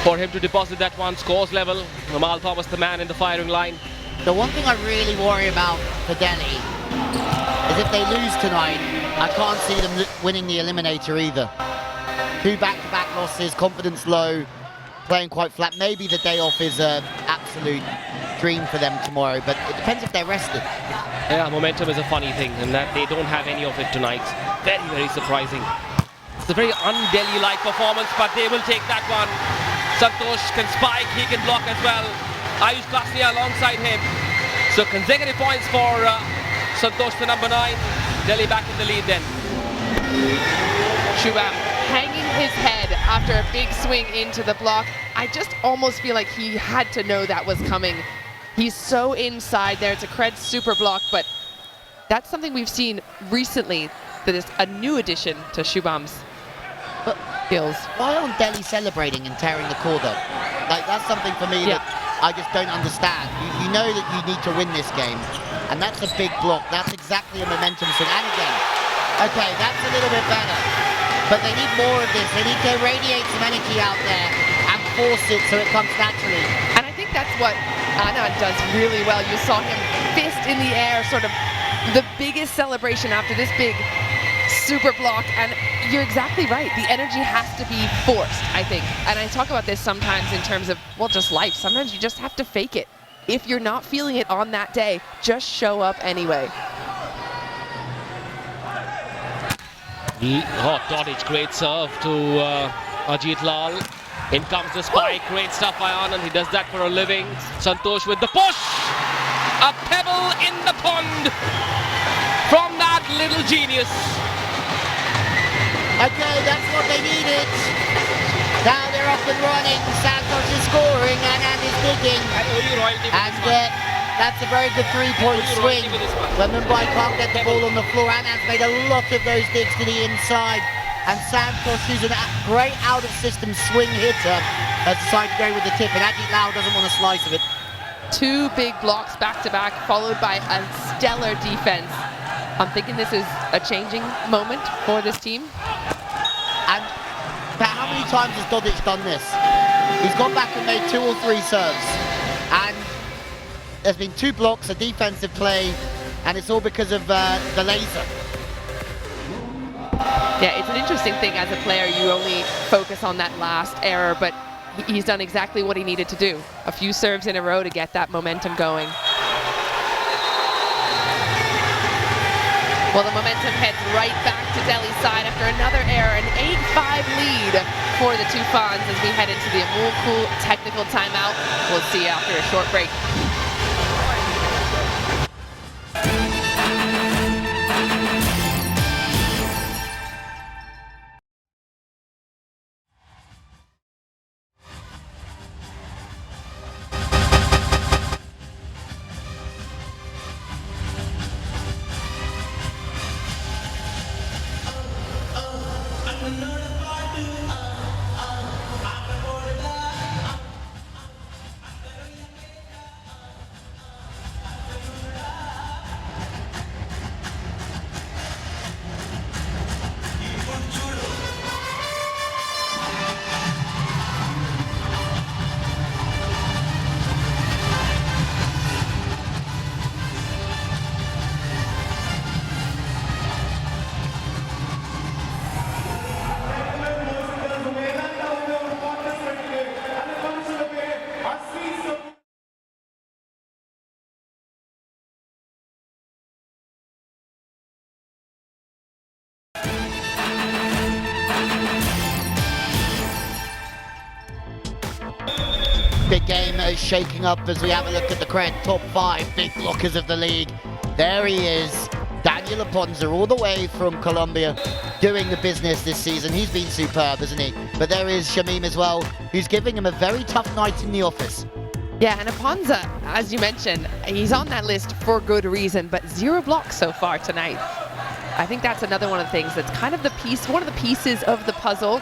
for him to deposit that one. Scores level. Namal Thomas the man in the firing line. The one thing I really worry about for Delhi is if they lose tonight, I can't see them winning the Eliminator either. 2 back-to-back losses, confidence low, playing quite flat. Maybe the day off is an absolute dream for them tomorrow, but it depends if they're rested. Yeah, momentum is a funny thing, and that they don't have any of it tonight. Very, very surprising. It's a very un-Delhi-like performance, but they will take that one. Santosh can spike, he can block as well. Ayush Kaslia alongside him. So consecutive points for Santosh, the number 9. Delhi back in the lead then. Shubham hanging his head after a big swing into the block. I just almost feel like he had to know that was coming. He's so inside there. It's a Cred super block, but that's something we've seen recently that is a new addition to Shubham's skills. Why aren't Delhi celebrating and tearing the cord up? Like, that's something for me that I just don't understand. You know that you need to win this game, and that's a big block. That's exactly a momentum swing. And again, okay, that's a little bit better, but they need more of this. They need to radiate some energy out there and force it so it comes naturally. And I think that's what Anand does really well. You saw him fist in the air, sort of the biggest celebration after this big super block, and you're exactly right. The energy has to be forced, I think. And I talk about this sometimes in terms of, well, just life. Sometimes you just have to fake it. If you're not feeling it on that day, just show up anyway. Todic, great serve to Ajit Lal. In comes the spike, great stuff by Anand. He does that for a living. Santosh with the push. A pebble in the pond from that little genius. Okay, that's what they needed. Now they're up and running. Santosh is scoring, Anand is digging. And that's a very good three-point swing. When Mumbai can't get the ball on the floor, Anand's made a lot of those digs to the inside. And Santosh, who's a great out-of-system swing hitter, has decided to go with the tip, and Ajit Lal doesn't want a slice of it. Two big blocks back-to-back, followed by a stellar defense. I'm thinking this is a changing moment for this team. And how many times has Todic done this? He's gone back and made 2 or 3 serves. And there's been 2 blocks, a defensive play, and it's all because of the laser. Yeah, it's an interesting thing as a player. You only focus on that last error, but he's done exactly what he needed to do. A few serves in a row to get that momentum going. Well, the momentum heads right back to Delhi's side after another error, an 8-5 lead for the Toofans as we head into the Amul technical timeout. We'll see you after a short break. Big game is shaking up as we have a look at the crowd. Top 5 big blockers of the league. There he is, Daniel Aponza, all the way from Colombia, doing the business this season. He's been superb, hasn't he? But there is Shamim as well, who's giving him a very tough night in the office. Yeah, and Aponza, as you mentioned, he's on that list for good reason, but 0 blocks so far tonight. I think that's another one of the things that's kind of the piece, one of the pieces of the puzzle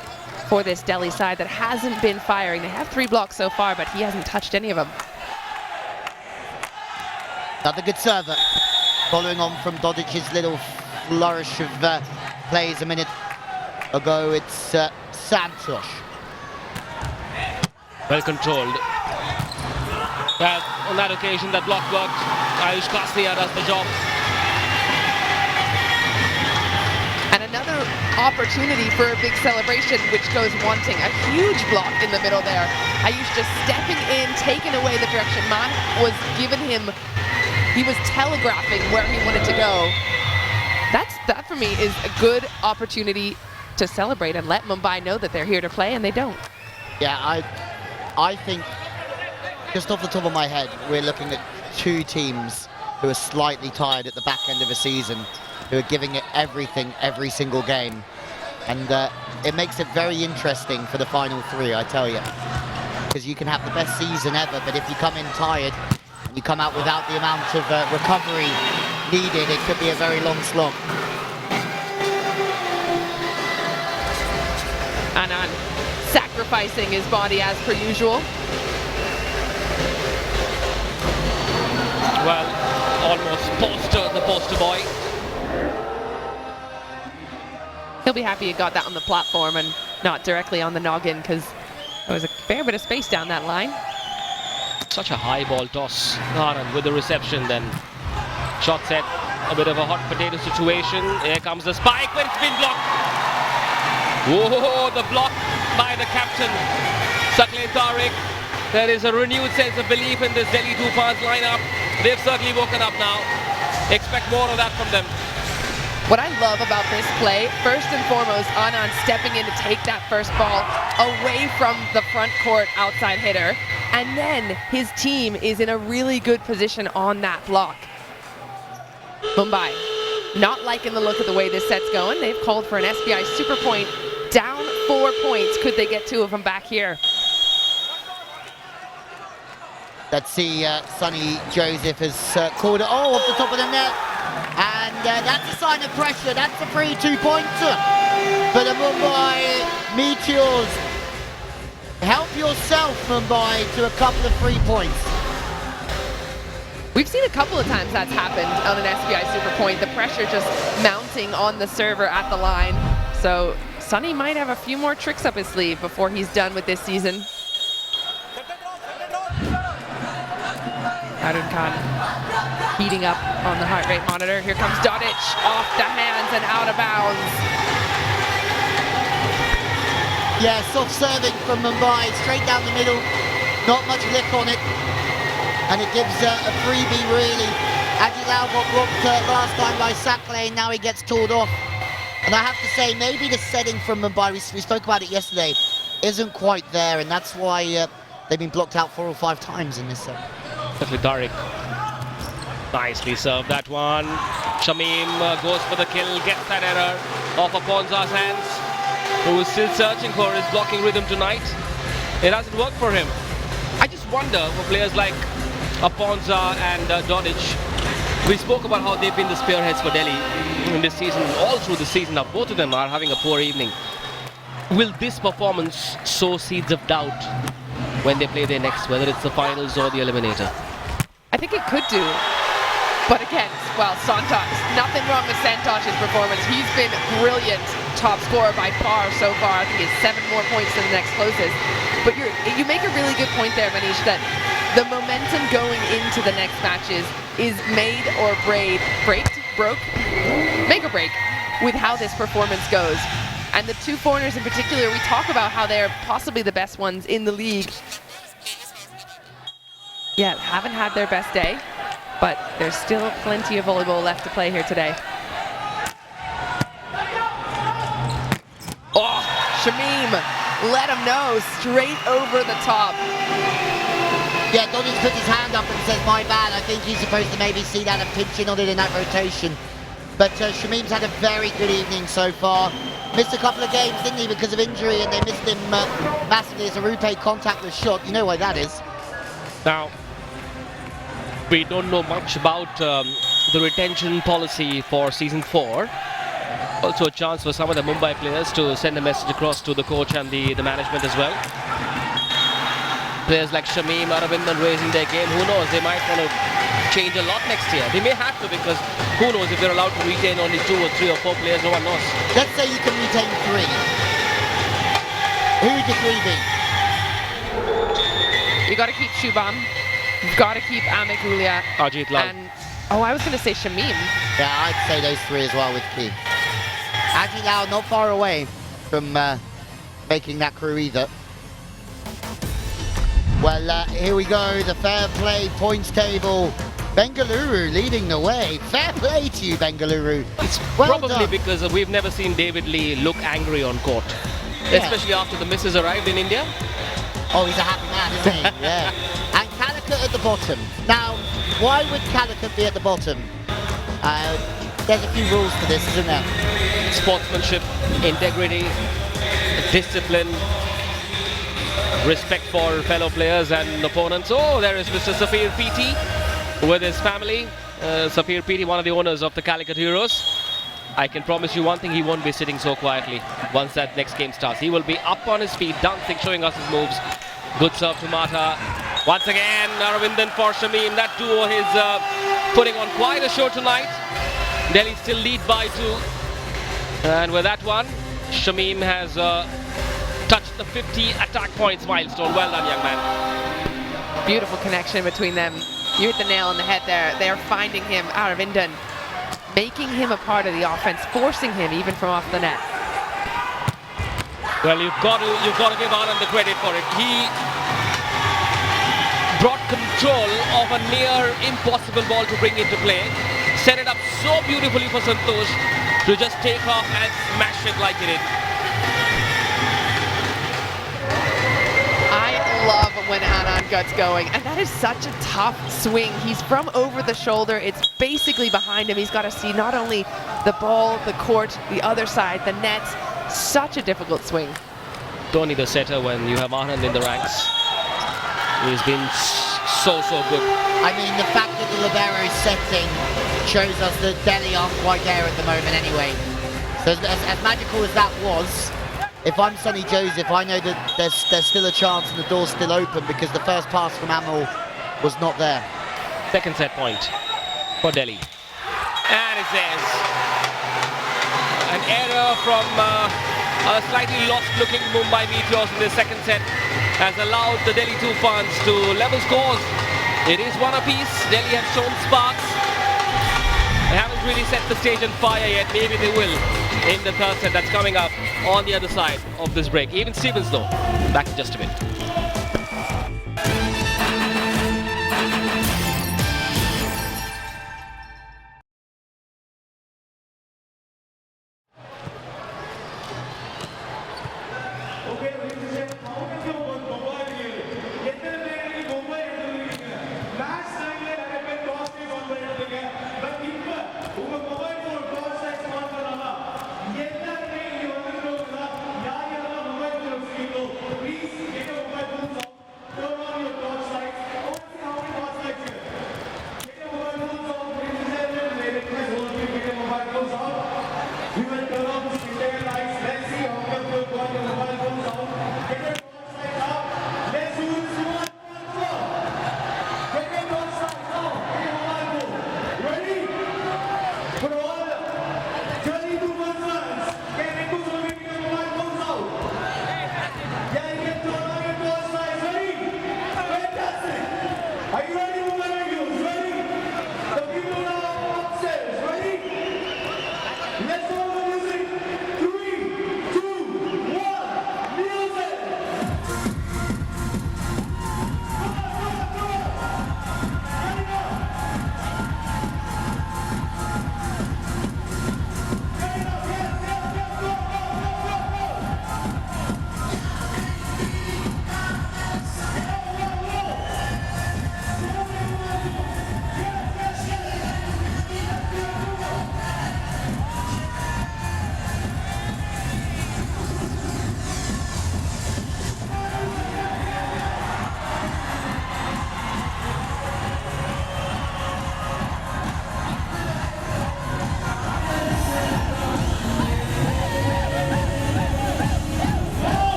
for this Delhi side that hasn't been firing. They have 3 blocks so far, but he hasn't touched any of them. Another good server, following on from Dodic's little flourish of plays a minute ago. It's Santosh. Well controlled. On that occasion, that block worked. Ayush Kasliya does the job. And another opportunity for a big celebration, which goes wanting. A huge block in the middle there. Ayush just stepping in, taking away the direction. Man was giving him, he was telegraphing where he wanted to go. That for me is a good opportunity to celebrate and let Mumbai know that they're here to play, and they don't. Yeah, I think, just off the top of my head, we're looking at 2 teams who are slightly tired at the back end of a season, who are giving it everything every single game. And it makes it very interesting for the final 3, I tell you. Because you can have the best season ever, but if you come in tired, and you come out without the amount of recovery needed, it could be a very long slog. Anand sacrificing his body as per usual. well, almost the poster boy. He'll be happy he got that on the platform and not directly on the noggin, because there was a fair bit of space down that line. Such a high ball toss. Anand with the reception then. Shot set, a bit of a hot potato situation. Here comes the spike, but it's been blocked. Whoa, the block by the captain, Sakle Tariq. There is a renewed sense of belief in this Delhi Toofans lineup. They've certainly woken up now. Expect more of that from them. What I love about this play, first and foremost, Anand stepping in to take that first ball away from the front court outside hitter. And then his team is in a really good position on that block. Mumbai, not liking the look of the way this set's going. They've called for an SBI super point, down 4 points. Could they get 2 of them back here? Let's see, Sonny Joseph has called it off the top of the net. And that's a sign of pressure. That's a free 2-pointer for the Mumbai Meteors. Help yourself, Mumbai, to a couple of 3 points. We've seen a couple of times that's happened on an SBI super point. The pressure just mounting on the server at the line. So Sonny might have a few more tricks up his sleeve before he's done with this season. Arun Khan heating up on the heart rate monitor. Here comes Dodic, off the hands and out of bounds. Yeah, soft serving from Mumbai, straight down the middle. Not much lick on it. And it gives a freebie, really. Agilal got blocked last time by Sakle, now he gets tooled off. And I have to say, maybe the setting from Mumbai, we spoke about it yesterday, isn't quite there, and that's why they've been blocked out 4 or 5 times in this set. Tariq. Nicely served that one. Shamim goes for the kill, gets that error off Aponza's hands, who is still searching for his blocking rhythm tonight. It hasn't worked for him. I just wonder for players like Aponza and Dodic. We spoke about how they've been the spearheads for Delhi in this season, all through the season. Now both of them are having a poor evening. Will this performance sow seeds of doubt when they play their next, whether it's the finals or the eliminator? I think it could do. But again, well, Santosh, nothing wrong with Santosh's performance. He's been brilliant, top scorer by far so far. I think he has 7 more points than the next closest. But you make a really good point there, Manish, that the momentum going into the next matches is made or make or break with how this performance goes. And the 2 foreigners in particular, we talk about how they're possibly the best ones in the league. Yeah, haven't had their best day, but there's still plenty of volleyball left to play here today. Oh, Shamim, let him know, straight over the top. Yeah, Dodic puts his hand up and says, my bad. I think he's supposed to maybe see that and pinch in on it in that rotation. But Shamim's had a very good evening so far. Missed a couple of games, didn't he, because of injury, and they missed him massively as a RuPay contactless shot. You know why that is. Now, we don't know much about the retention policy for season 4. Also a chance for some of the Mumbai players to send a message across to the coach and the management as well. Players like Shamim, Aravindan raising their game. Who knows, they might want to change a lot next year. They may have to, because who knows if they're allowed to retain only 2 or 3 or 4 players, no one knows. Let's say you can retain 3. Who would your 3 be? You got to keep Shubham. You've got to keep Amit Gulia. Ajit Lal. And, oh, I was going to say Shamim. Yeah, I'd say those 3 as well with Key. Agilal not far away from making that crew either. Well, here we go, the fair play points table. Bengaluru leading the way. Fair play to you, Bengaluru. It's well probably done. because we've never seen David Lee look angry on court. Yeah. Especially after the misses arrived in India. Oh, he's a happy man, isn't he? Yeah. And Calicut at the bottom. Now, why would Calicut be at the bottom? There's a few rules to this, isn't there? Sportsmanship, integrity, discipline, respect for fellow players and opponents. Oh, there is Mr. Safir PT with his family. Safir PT, one of the owners of the Calicut Heroes. I can promise you one thing, he won't be sitting so quietly once that next game starts. He will be up on his feet, dancing, showing us his moves. Good serve to Mata. Once again, Aravindan for Shamim. That duo is putting on quite a show tonight. Delhi still lead by 2. And with that one, Shamim has touched the 50 attack points milestone. Well done, young man. Beautiful connection between them. You hit the nail on the head there. They are finding him, Aravindan, making him a part of the offense, forcing him even from off the net. Well, you've got to give Anand the credit for it. He brought control of a near impossible ball to bring into play. Set it up so beautifully for Santosh to just take off and smash it like he did. I love when Anand gets going, and that is such a tough swing. He's from over the shoulder. It's basically behind him. He's got to see not only the ball, the court, the other side, the net. Such a difficult swing. Don't need a setter when you have Anand in the ranks. He's been so good. I mean, the fact that the libero is setting shows us that Delhi aren't quite there at the moment anyway. So as magical as that was, if I'm Sonny Joseph, I know that there's still a chance and the door's still open because the first pass from Amal was not there. Second set point for Delhi. And it's theirs. An error from a slightly lost-looking Mumbai Meteors in the second set has allowed the Delhi Toofans to level scores. It is 1 apiece. Delhi have shown sparks. They haven't really set the stage on fire yet. Maybe they will in the third set that's coming up on the other side of this break. Even Stevens though. Back in just a minute.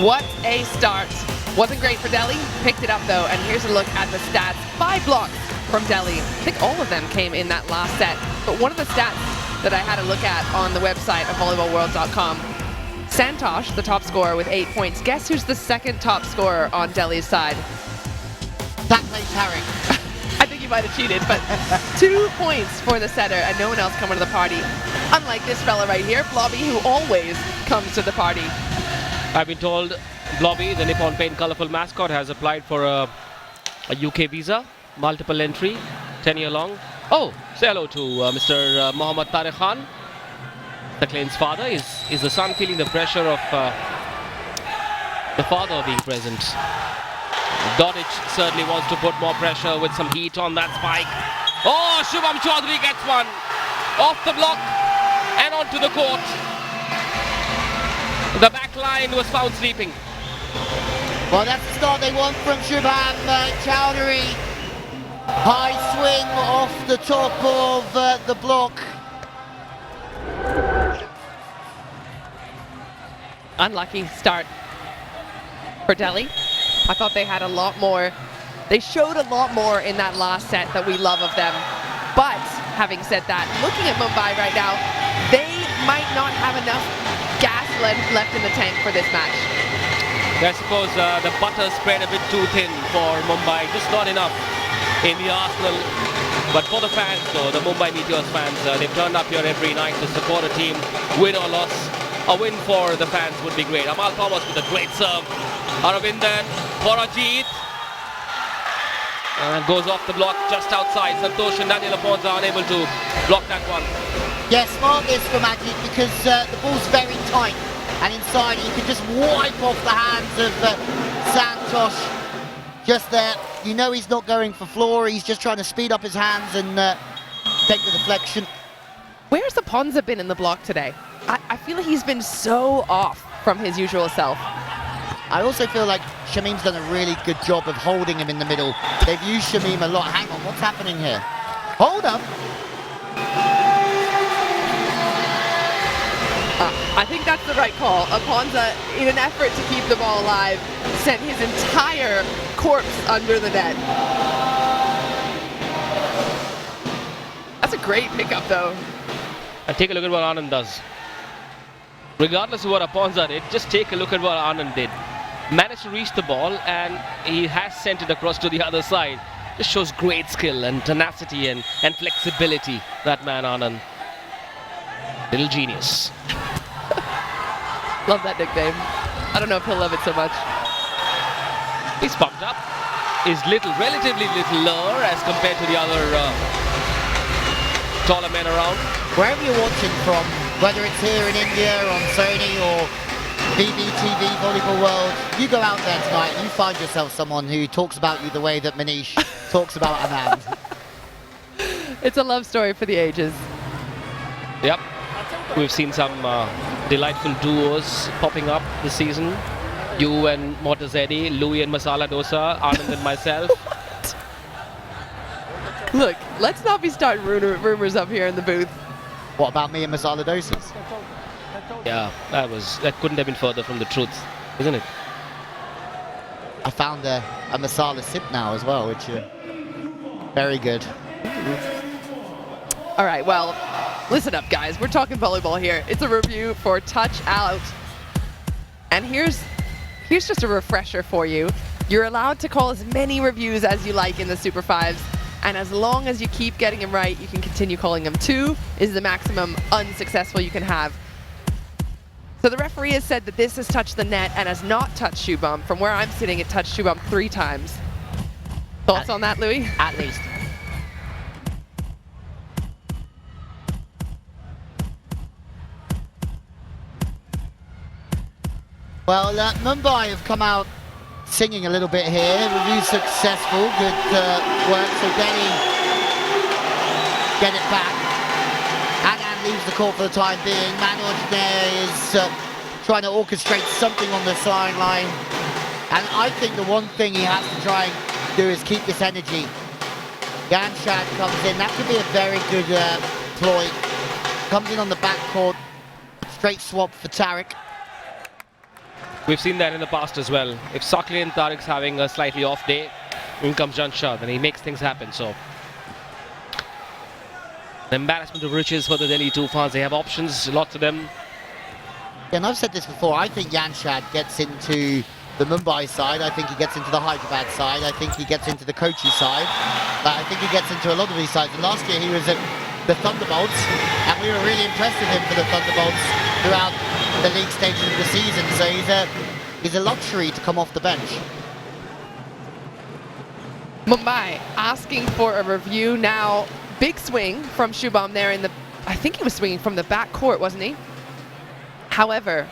What a start. Wasn't great for Delhi, picked it up though, and here's a look at the stats. 5 blocks from Delhi. I think all of them came in that last set. But one of the stats that I had a look at on the website of volleyballworld.com, Santosh, the top scorer with 8 points. Guess who's the second top scorer on Delhi's side? That plays Harry. I think you might have cheated, but 2 points for the setter and no one else coming to the party. Unlike this fella right here, Blobby, who always comes to the party. I've been told Blobby, the Nippon Paint colorful mascot, has applied for a A UK visa, multiple entry, 10-year long. Oh, say hello to Mr. Mohammad Tariq Khan. The Clayton's father. Is the son feeling the pressure of the father being present? Dodic certainly wants to put more pressure with some heat on that spike. Oh, Shubham Chaudhary gets one off the block and onto the court. The back line was found sleeping. Well, that's the start they want from Shubham Chaudhary. High swing off the top of the block. Unlucky start for Delhi. I thought they had a lot more. They showed a lot more in that last set that we love of them. But having said that, looking at Mumbai right now, they might not have enough gas left in the tank for this match. I suppose the butter spread a bit too thin for Mumbai, just not enough in the arsenal. But for the fans though, the Mumbai Meteors fans, they've turned up here every night to support a team, win or loss. A win for the fans would be great. Amal Thomas with a great serve. Aravindan, Porajit. And goes off the block just outside. Santosh and Daniel Aponza are unable to block that one. Yeah, smart this for Magic because the ball's very tight. And inside you can just wipe off the hands of Santosh. Just there. You know he's not going for floor. He's just trying to speed up his hands and take the deflection. Where's the Ponza been in the block today? I feel like he's been so off from his usual self. I also feel like Shamim's done a really good job of holding him in the middle. They've used Shamim a lot. Hang on, what's happening here? Hold up. I think that's the right call. Aponza, in an effort to keep the ball alive, sent his entire corpse under the net. That's a great pickup, though. And take a look at what Anand does. Regardless of what Aponza did, just take a look at what Anand did. Managed to reach the ball and he has sent it across to the other side. This shows great skill and tenacity and flexibility, that man Anand. Little genius. Love that nickname. I don't know if he'll love it so much. He's pumped up. Is relatively little lower as compared to the other taller men around. Wherever you're watching from, whether it's here in India, on Sony or BBTV, Volleyball World, you go out there tonight and you find yourself someone who talks about you the way that Manish talks about Anand. It's a love story for the ages. Yep. We've seen some delightful duos popping up this season. You and Mortazedi, Louis and Masala Dosa, Anand and myself. Look, let's not be starting rumors up here in the booth. What about me and Masala Dosas? Yeah, that couldn't have been further from the truth, isn't it? I found a Masala sip now as well, which very good. All right, well, listen up, guys. We're talking volleyball here. It's a review for Touch Out. And here's just a refresher for you. You're allowed to call as many reviews as you like in the Super 5s. And as long as you keep getting them right, you can continue calling them. 2 is the maximum unsuccessful you can have. So the referee has said that this has touched the net and has not touched Shubham. From where I'm sitting, it touched Shubham 3 times. Thoughts on that, Louis? At least. Well, Mumbai have come out singing a little bit here. Review successful. Good work. So Delhi get it back. Anand leaves the court for the time being. Manoj there is trying to orchestrate something on the sideline. And I think the one thing he has to try and do is keep this energy. Ganshad comes in. That could be a very good ploy. Comes in on the backcourt. Straight swap for Tariq. We've seen that in the past as well. If Sakli and Tariq's having a slightly off day, in comes Janshad and he makes things happen. So, the embarrassment of riches for the Delhi Toofans. They have options, lots of them. Yeah, and I've said this before. I think Janshad gets into the Mumbai side. I think he gets into the Hyderabad side. I think he gets into the Kochi side. I think he gets into a lot of these sides. And last year he was at the Thunderbolts, and we were really impressed with him for the Thunderbolts throughout the league stages of the season. So he's a luxury to come off the bench. Mumbai asking for a review now. Big swing from Shubham there in the, I think he was swinging from the back court, wasn't he? However,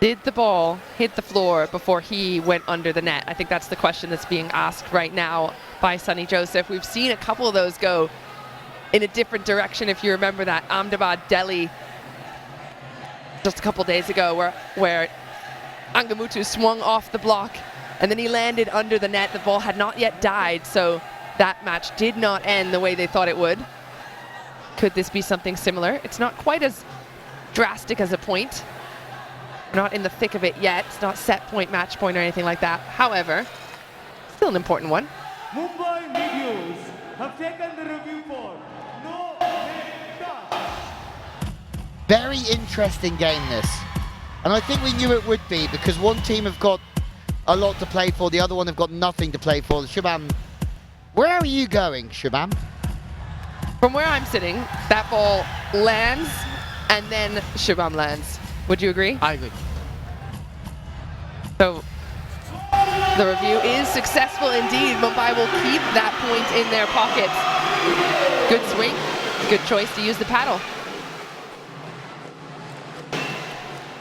did the ball hit the floor before he went under the net? I think that's the question that's being asked right now by Sonny Joseph. We've seen a couple of those go in a different direction. If you remember that Ahmedabad Delhi just a couple days ago where Angamutu swung off the block and then he landed under the net. The ball had not yet died, so that match did not end the way they thought it would. Could this be something similar? It's not quite as drastic as a point. We're not in the thick of it yet. It's not set point, match point, or anything like that. However, still an important one. Mumbai Meteors have taken the review for no net touch. Very interesting game, this. And I think we knew it would be, because one team have got a lot to play for, the other one have got nothing to play for. Shubham, where are you going, Shubham? From where I'm sitting, that ball lands and then Shubham lands. Would you agree? I agree. So the review is successful indeed. Mumbai will keep that point in their pockets. Good swing, good choice to use the paddle.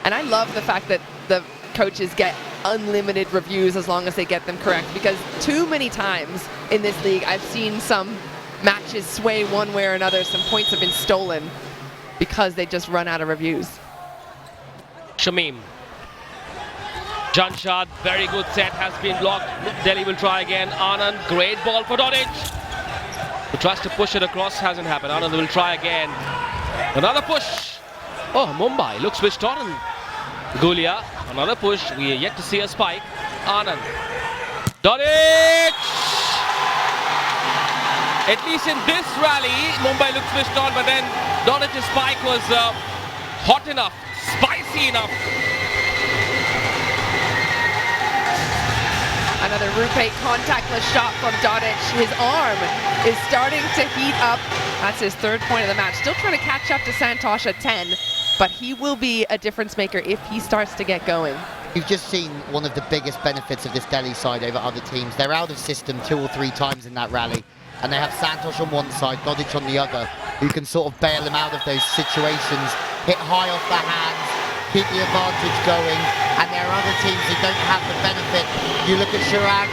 And I love the fact that the coaches get unlimited reviews as long as they get them correct, because too many times in this league I've seen some matches sway one way or another. Some points have been stolen because they just run out of reviews. Shamim. Janshad, very good set, has been blocked. Delhi will try again. Anand, great ball for Dodic. Who tries to push it across, hasn't happened. Anand will try again. Another push. Oh, Mumbai looks switched on. Gulia, another push. We are yet to see a spike. Anand. Dodic! At least in this rally, Mumbai looked switched on, but then Dodic's spike was hot enough, spicy enough. Another RuPay contactless shot from Dodic. His arm is starting to heat up. That's his third point of the match. Still trying to catch up to Santosh at 10, but he will be a difference maker if he starts to get going. You've just seen one of the biggest benefits of this Delhi side over other teams. They're out of system 2 or 3 times in that rally, and they have Santosh on one side, Dodic on the other, who can sort of bail them out of those situations, hit high off the hands, keep the advantage going. And there are other teams who don't have the benefit. You look at Chirag,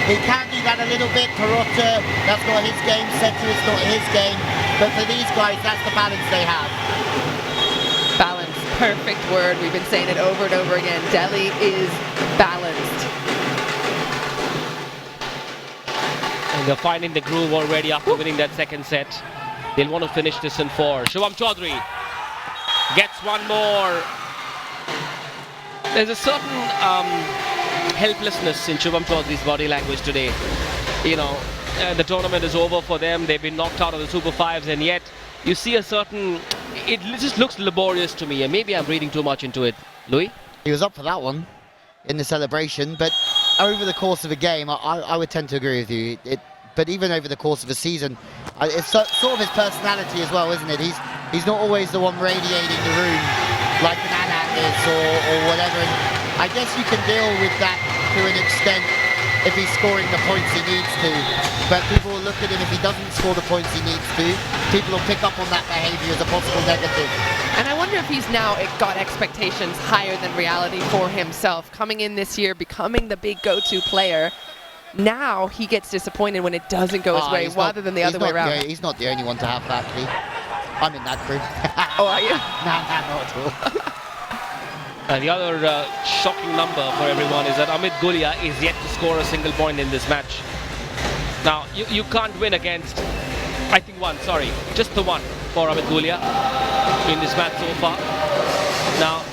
he can do that a little bit. Perrotta, that's not his game. Setu, it's not his game. But for these guys, that's the balance they have. Balance, perfect word. We've been saying it over and over again. Delhi is balanced. And they're finding the groove already after winning that second set. They'll want to finish this in 4. Shubham Chaudhary gets one more. There's a certain helplessness in Shubham Chaudhary's body language today. You know, the tournament is over for them. They've been knocked out of the Super 5s, and yet you see a certain... It just looks laborious to me, and maybe I'm reading too much into it. Louis? He was up for that one in the celebration, but over the course of a game, I would tend to agree with you. But even over the course of a season, it's sort of his personality as well, isn't it? He's not always the one radiating the room like an Anand is or whatever. And I guess you can deal with that to an extent if he's scoring the points he needs to. But people will look at him if he doesn't score the points he needs to. People will pick up on that behaviour as a possible negative. And I wonder if he's now got expectations higher than reality for himself. Coming in this year, becoming the big go-to player. Now he gets disappointed when it doesn't go his way, rather than the other way around. He's not the only one to have that, Lee. I'm in that crew. Oh, are you? No, not at all. And the other shocking number for everyone is that Amit Gulia is yet to score a single point in this match. Now, you can't win against, I think just the one for Amit Gulia in this match so far. Now,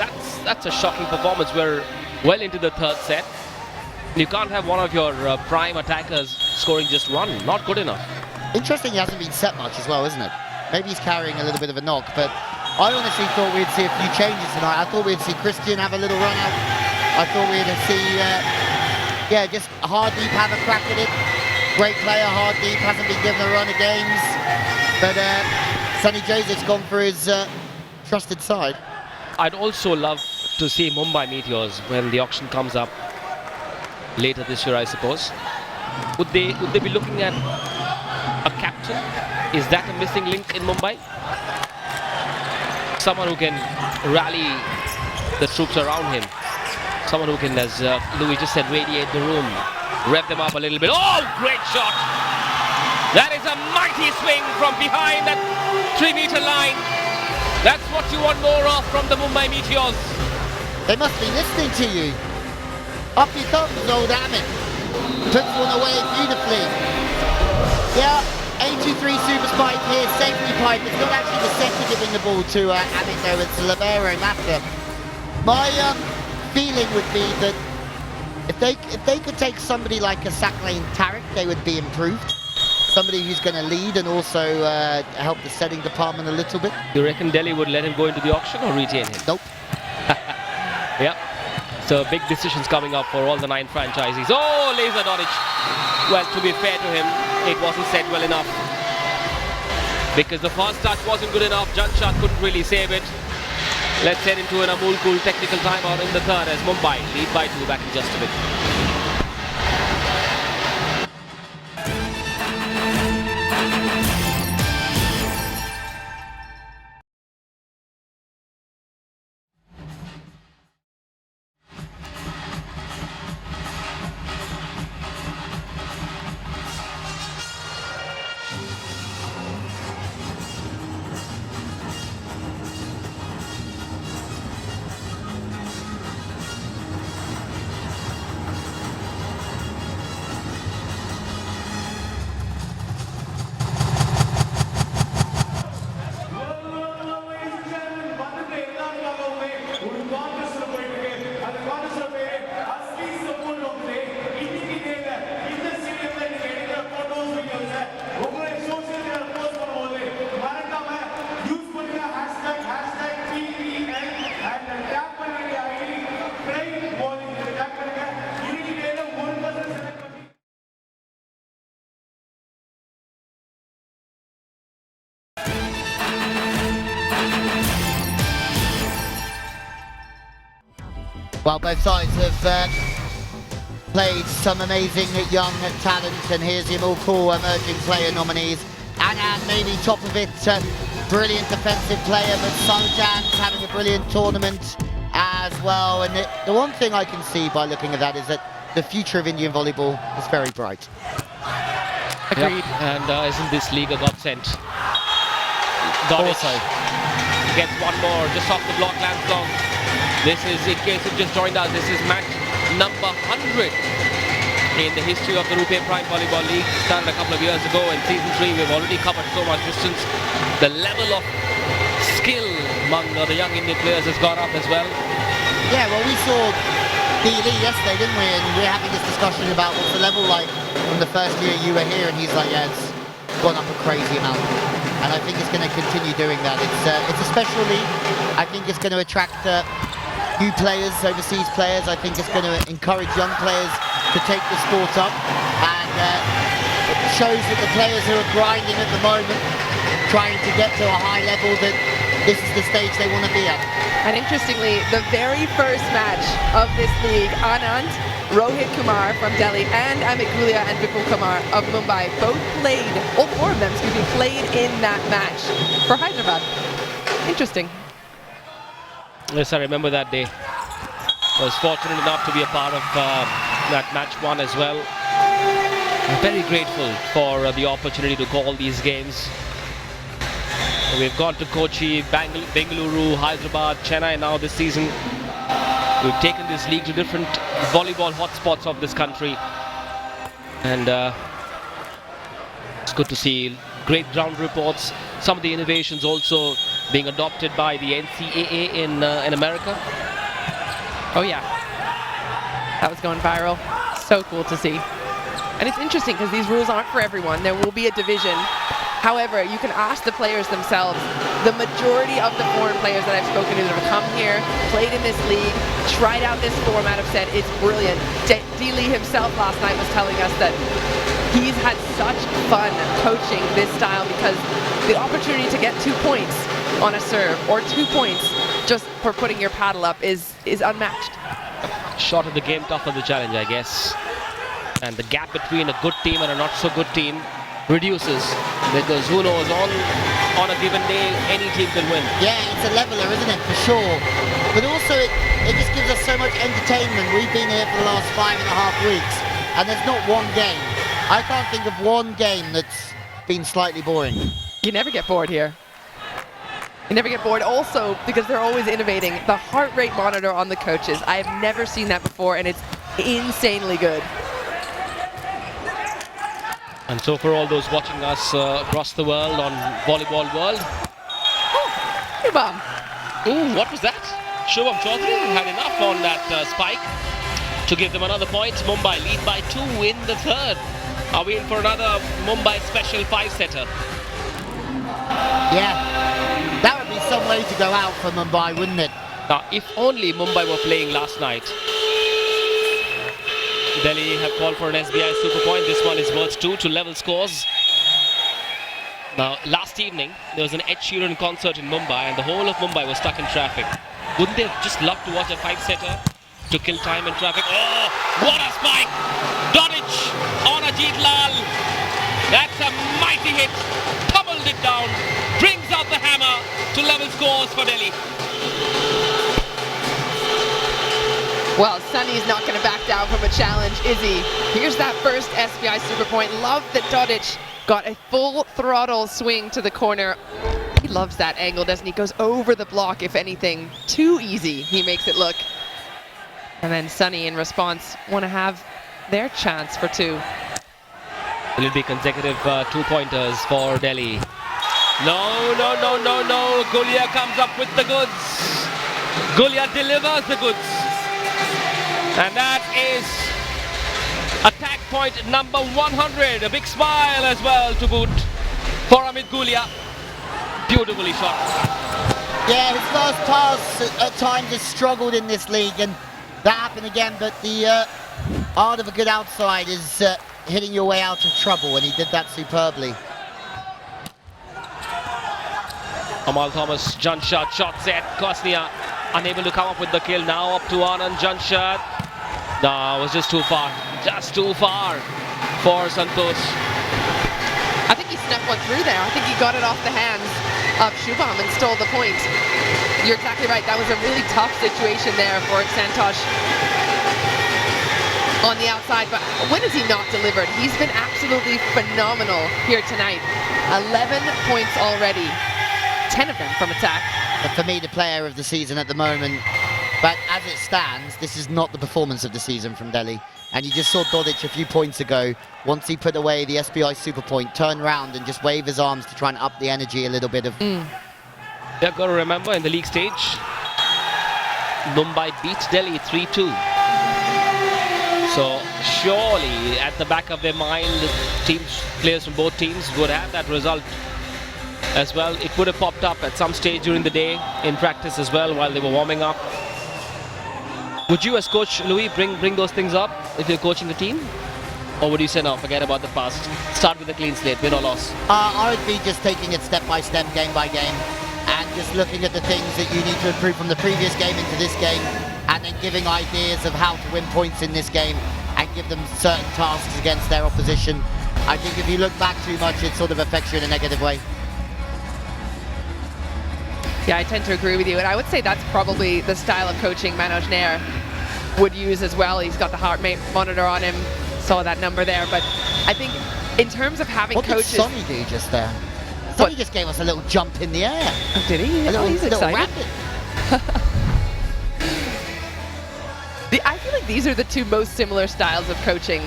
that's a shocking performance. We're well into the third set. You can't have one of your prime attackers scoring just one. Not good enough. Interesting, he hasn't been set much as well, isn't it? Maybe he's carrying a little bit of a knock, but I honestly thought we'd see a few changes tonight. I thought we'd see Christian have a little run out. I thought we'd see, just Hardeep have a crack at it. Great player, Hardeep, hasn't been given a run of games. But Sonny Joseph's gone for his trusted side. I'd also love to see Mumbai Meteors when the auction comes up. later this year, I suppose. Would they be looking at a captain? Is that a missing link in Mumbai? Someone who can rally the troops around him. Someone who can, as Louis just said, radiate the room, rev them up a little bit. Oh, great shot! That is a mighty swing from behind that 3-meter line. That's what you want more of from the Mumbai Meteors. They must be listening to you. Up your thumbs, old Amit. Puts one away beautifully. Yeah, A23 super spike here, safety pipe. It's not actually the setter giving the ball to Amit though, it's Libero Mata. My feeling would be that if they could take somebody like a Sakhlane Tariq, they would be improved. Somebody who's going to lead and also help the setting department a little bit. You reckon Delhi would let him go into the auction or retain him? Nope. Yeah. So big decisions coming up for all the 9 franchisees. Oh, laser dodge. Well, to be fair to him, it wasn't set well enough. Because the first touch wasn't good enough. Janshat couldn't really save it. Let's head into an Amul Cool technical timeout in the third as Mumbai lead by 2 back in just a bit. Well, both sides have played some amazing young talent, and here's your more cool emerging player nominees. And maybe top of it, brilliant defensive player, but Sanjan's having a brilliant tournament as well. And the one thing I can see by looking at that is that the future of Indian volleyball is very bright. Agreed. Yep. And isn't this league a godsend? Also gets one more just off the block, lands long. This is, in case you've just joined us, this is match number 100 in the history of the RuPay Prime Volleyball League. Started a couple of years ago in season 3. We've already covered so much distance. The level of skill among the young Indian players has gone up as well. Yeah, well, we saw D.Lee yesterday, didn't we? And we were having this discussion about what's the level like from the first year you were here, and he's like, yeah, it's gone up a crazy amount. And I think it's going to continue doing that. It's a special league. I think it's going to attract new players, overseas players. I think it's going to encourage young players to take the sport up, and it shows that the players who are grinding at the moment, trying to get to a high level, that this is the stage they want to be at. And interestingly, the very first match of this league, Anand, Rohit Kumar from Delhi, and Amit Gulia and Vipul Kumar of Mumbai both played, all 4 of them, excuse me, played in that match for Hyderabad. Interesting. Yes, I remember that day. I was fortunate enough to be a part of that match 1 as well. I'm very grateful for the opportunity to call these games. We've gone to Kochi, Bengaluru, Hyderabad, Chennai now this season. We've taken this league to different volleyball hotspots of this country. And it's good to see great ground reports. Some of the innovations also being adopted by the NCAA in America. Oh yeah, that was going viral. So cool to see. And it's interesting because these rules aren't for everyone. There will be a division. However, you can ask the players themselves. The majority of the foreign players that I've spoken to that have come here, played in this league, tried out this format, have said it's brilliant. D.Lee himself last night was telling us that he's had such fun coaching this style because the opportunity to get 2 points on a serve or 2 points just for putting your paddle up is unmatched. shorter the game, tougher the challenge, I guess. And the gap between a good team and a not so good team reduces, because who knows, on a given day, any team can win. Yeah, it's a leveler, isn't it, for sure. But also, it just gives us so much entertainment. We've been here for the last 5.5 weeks, and there's not one game. I can't think of one game that's been slightly boring. You never get bored here. You never get bored. Also, because they're always innovating, the heart rate monitor on the coaches. I have never seen that before, and it's insanely good. And so for all those watching us across the world on Volleyball World. Oh, Shubham. Ooh, what was that? Shubham Chaudhary had enough on that spike to give them another point. Mumbai lead by 2 in the third. Are we in for another Mumbai special 5-setter? Yeah, that would be some way to go out for Mumbai, wouldn't it? Now, if only Mumbai were playing last night. Delhi have called for an SBI super point. This one is worth 2 to level scores. Now, last evening, there was an Ed Sheeran concert in Mumbai and the whole of Mumbai was stuck in traffic. Wouldn't they have just loved to watch a 5-setter to kill time in traffic? Oh, what a spike! Dodic on Ajit Lal. That's a mighty hit. Pummeled it down. Brings out the hammer to level scores for Delhi. Well, Sunny's not going to back down from a challenge, is he? Here's that first SBI super point. Love that Dodic got a full throttle swing to the corner. He loves that angle, doesn't he? Goes over the block, if anything. Too easy, he makes it look. And then Sunny, in response, want to have their chance for 2. Will it be consecutive 2-pointers for Delhi? No, no, no, no, no. Gulia comes up with the goods. Gulia delivers the goods. And that is attack point number 100. A big smile as well to boot for Amit Gulia. Beautifully shot. Yeah, his first pass at times has struggled in this league, and that happened again, but the art of a good outside is hitting your way out of trouble, and he did that superbly. Amal Thomas, Janshad, shot set. Kosnia unable to come up with the kill. Now up to Anand Janshad. No, it was just too far. Just too far for Santosh. I think he snuck one through there. I think he got it off the hands of Shubham and stole the point. You're exactly right. That was a really tough situation there for Santosh on the outside. But when has he not delivered? He's been absolutely phenomenal here tonight. 11 points already. 10 of them from attack. But for me, the player of the season at the moment. But as it stands, this is not the performance of the season from Delhi. And you just saw Dodic a few points ago, once he put away the SBI super point, turn around and just wave his arms to try and up the energy a little bit of... You've got to remember, in the league stage, Mumbai beat Delhi 3-2. So surely at the back of their mind, players from both teams would have that result as well. It would have popped up at some stage during the day in practice as well while they were warming up. Would you, as coach Louis, bring those things up if you're coaching the team? Or would you say no, forget about the past, start with a clean slate, win or loss? I would be just taking it step by step, game by game, and just looking at the things that you need to improve from the previous game into this game, and then giving ideas of how to win points in this game and give them certain tasks against their opposition. I think if you look back too much, it sort of affects you in a negative way. Yeah, I tend to agree with you, and I would say that's probably the style of coaching Manoj Nair would use as well. He's got the heart rate monitor on him, saw that number there, but I think in terms of having coaches... What did Sonny do just there? Sonny just gave us a little jump in the air. Oh, did he? He's excited. I feel like these are the two most similar styles of coaching.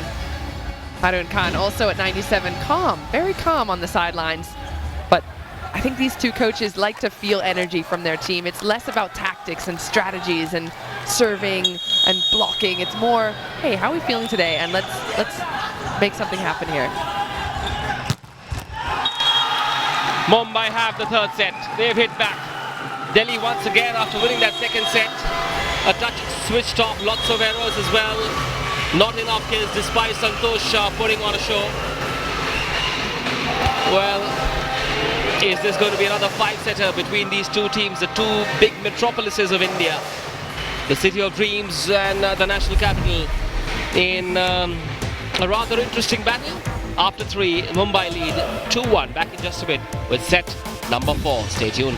Harun Khan also at 97, calm, very calm on the sidelines, but I think these two coaches like to feel energy from their team. It's less about tactics and strategies and serving and blocking. It's more, hey, how are we feeling today? And let's make something happen here. Mumbai have the third set. They've hit back. Delhi once again after winning that second set. A touch switched off, lots of errors as well. Not enough kills despite Santosh putting on a show. Well, is this going to be another 5-setter between these two teams, the two big metropolises of India? the city of dreams and the national capital in a rather interesting battle. After 3, Mumbai lead 2-1. Back in just a bit with set number 4. Stay tuned.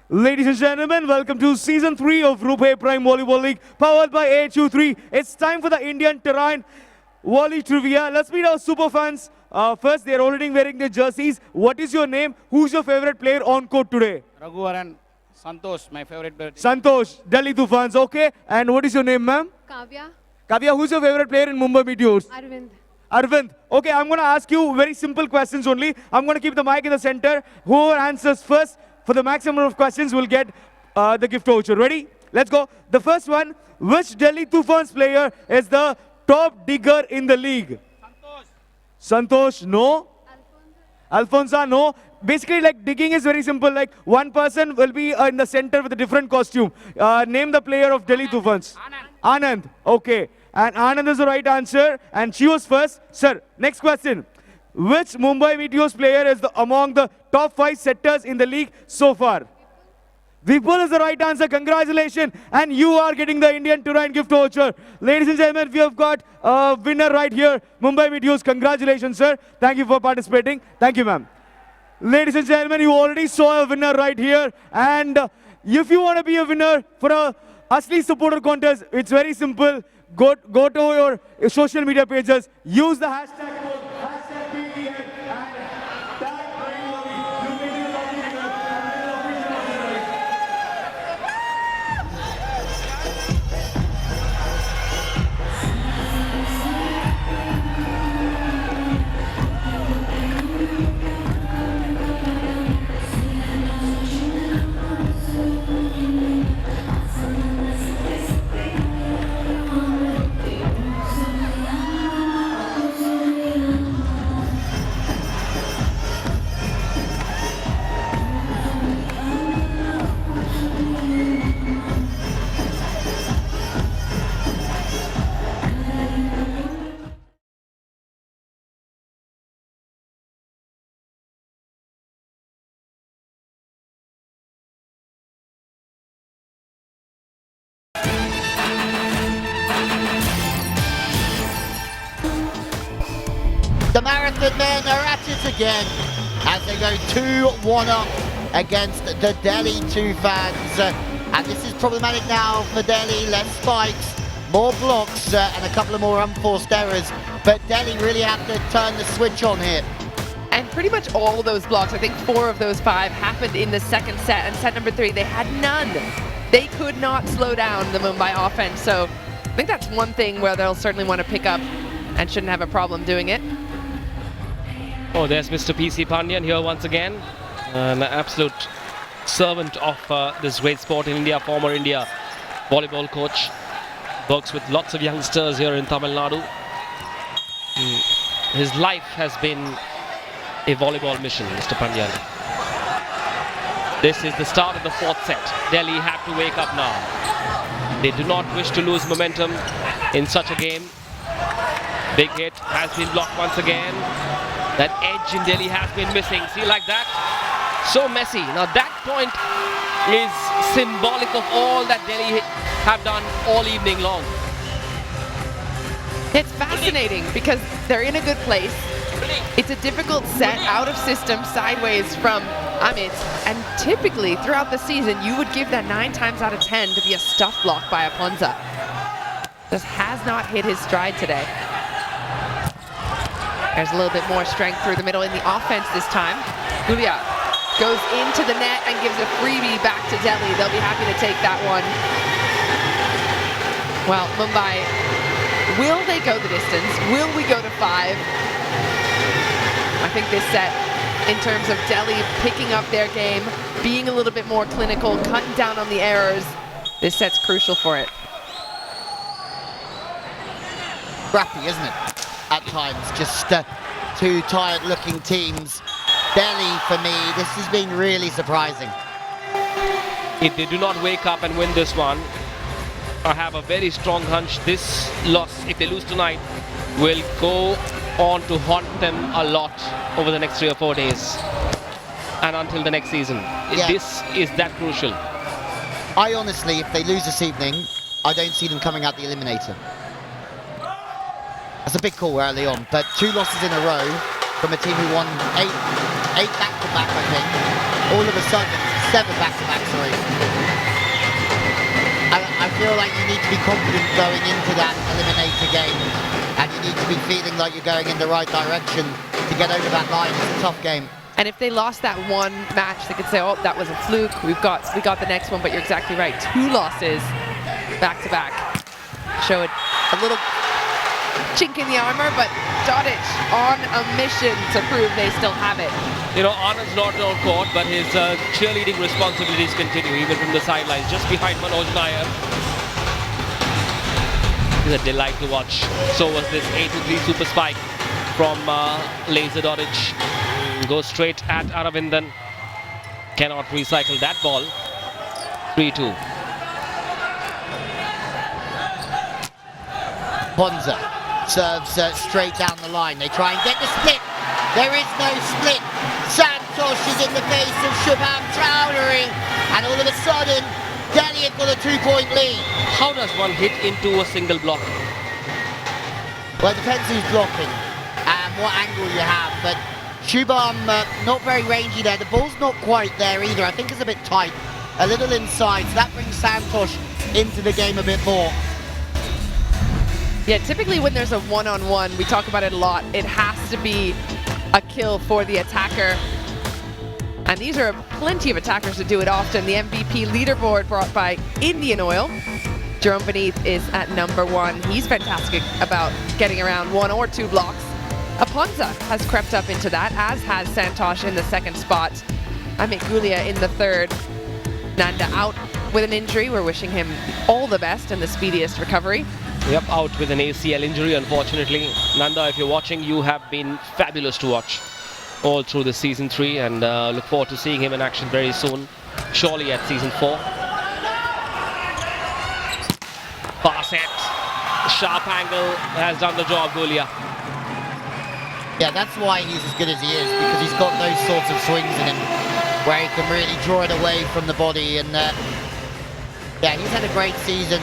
Ladies and gentlemen, welcome to Season 3 of RuPay Prime Volleyball League, powered by A23. It's time for the Indian Terrain Volley Trivia. Let's meet our super fans. First, they're already wearing their jerseys. What is your name? Who's your favorite player on court today? Raghuvaran, Santosh, my favorite bird. Santosh, Delhi Toofans. Okay. And what is your name, ma'am? Kavya. Kavya, who's your favorite player in Mumbai Meteors? Arvind. Arvind. Okay, I'm going to ask you very simple questions only. I'm going to keep the mic in the center. Whoever answers first, for the maximum of questions, will get the gift voucher. Ready? Let's go. The first one, which Delhi Toofans player is the top digger in the league? Santosh, no. Alfonso, no. Basically, like, digging is very simple. Like, one person will be in the center with a different costume. Name the player of Delhi Toofans. Anand. Okay. And Anand is the right answer. And she was first. Sir, next question. Which Mumbai Meteors player is among the top 5 setters in the league so far? Vipul is the right answer. Congratulations. And you are getting the Indian Terrain gift voucher. Ladies and gentlemen, we have got a winner right here. Mumbai Meteors. Congratulations, sir. Thank you for participating. Thank you, ma'am. Ladies and gentlemen, you already saw a winner right here. And if you want to be a winner for a Asli supporter contest, it's very simple. Go to your social media pages. Use the hashtag code. The Marathon men are at it again as they go 2-1 up against the Delhi Toofans. And this is problematic now for Delhi. Less spikes, more blocks, and a couple of more unforced errors. But Delhi really have to turn the switch on here. And pretty much all those blocks, I think 4 of those 5 happened in the second set. And set number 3, they had none. They could not slow down the Mumbai offense. So I think that's one thing where they'll certainly want to pick up and shouldn't have a problem doing it. Oh, there's Mr. P.C. Pandian here once again. An absolute servant of this great sport in India, former India volleyball coach. Works with lots of youngsters here in Tamil Nadu. His life has been a volleyball mission, Mr. Pandian. This is the start of the 4th set. Delhi have to wake up now. They do not wish to lose momentum in such a game. Big hit has been blocked once again. That edge in Delhi has been missing. See, like that? So messy. Now that point is symbolic of all that Delhi have done all evening long. It's fascinating because they're in a good place. It's a difficult set, out of system, sideways from Amit. And typically throughout the season, you would give that 9 times out of 10 to be a stuff block by Aponza. Just has not hit his stride today. There's a little bit more strength through the middle in the offense this time. Gulia goes into the net and gives a freebie back to Delhi. They'll be happy to take that one. Well, Mumbai, will they go the distance? Will we go to 5? I think this set, in terms of Delhi picking up their game, being a little bit more clinical, cutting down on the errors, this set's crucial for it. Scrappy, isn't it? At times, just 2 tired-looking teams. Delhi, for me, this has been really surprising. If they do not wake up and win this one, I have a very strong hunch this loss, if they lose tonight, will go on to haunt them a lot over the next 3 or 4 days and until the next season. Yeah. This is that crucial. I honestly, if they lose this evening, I don't see them coming out the eliminator. That's a big call early on, but 2 losses in a row from a team who won 8 back-to-back, I think. All of a sudden, 7 back-to-back, sorry. I feel like you need to be confident going into that eliminator game, and you need to be feeling like you're going in the right direction to get over that line. It's a tough game. And if they lost that one match, they could say, oh, that was a fluke. We got the next one, but you're exactly right. 2 losses back-to-back. Show it a little chink in the armor, but Dodic on a mission to prove they still have it. You know, Anand's not on court, but his cheerleading responsibilities continue, even from the sidelines, just behind Manoj Nair. He's a delight to watch. So was this A23 super spike from Laser Dodic. Goes straight at Aravindan. Cannot recycle that ball. 3-2. Bonza serves straight down the line. They try and get the split. There is no split. Santosh is in the face of Shubham Chowdhury. And all of a sudden, Delhi have got a 2-point lead. How does one hit into a single block? Well, it depends who's blocking and what angle you have. But Shubham, not very rangy there. The ball's not quite there either. I think it's a bit tight. A little inside. So that brings Santosh into the game a bit more. Yeah, typically when there's a one-on-one, we talk about it a lot, it has to be a kill for the attacker. And these are plenty of attackers that do it often. The MVP leaderboard brought by Indian Oil. Jerome Beneath is at #1. He's fantastic about getting around 1 or 2 blocks. Aponza has crept up into that, as has Santosh in the 2nd spot. Amit Gulia in the 3rd. Nanda out with an injury. We're wishing him all the best and the speediest recovery. Yep, out with an ACL injury, unfortunately. Nanda, if you're watching, you have been fabulous to watch all through the Season 3, and look forward to seeing him in action very soon, surely at Season 4. Far set. Sharp angle has done the job, Gulia. Yeah, that's why he's as good as he is, because he's got those sorts of swings in him where he can really draw it away from the body. And yeah, he's had a great season.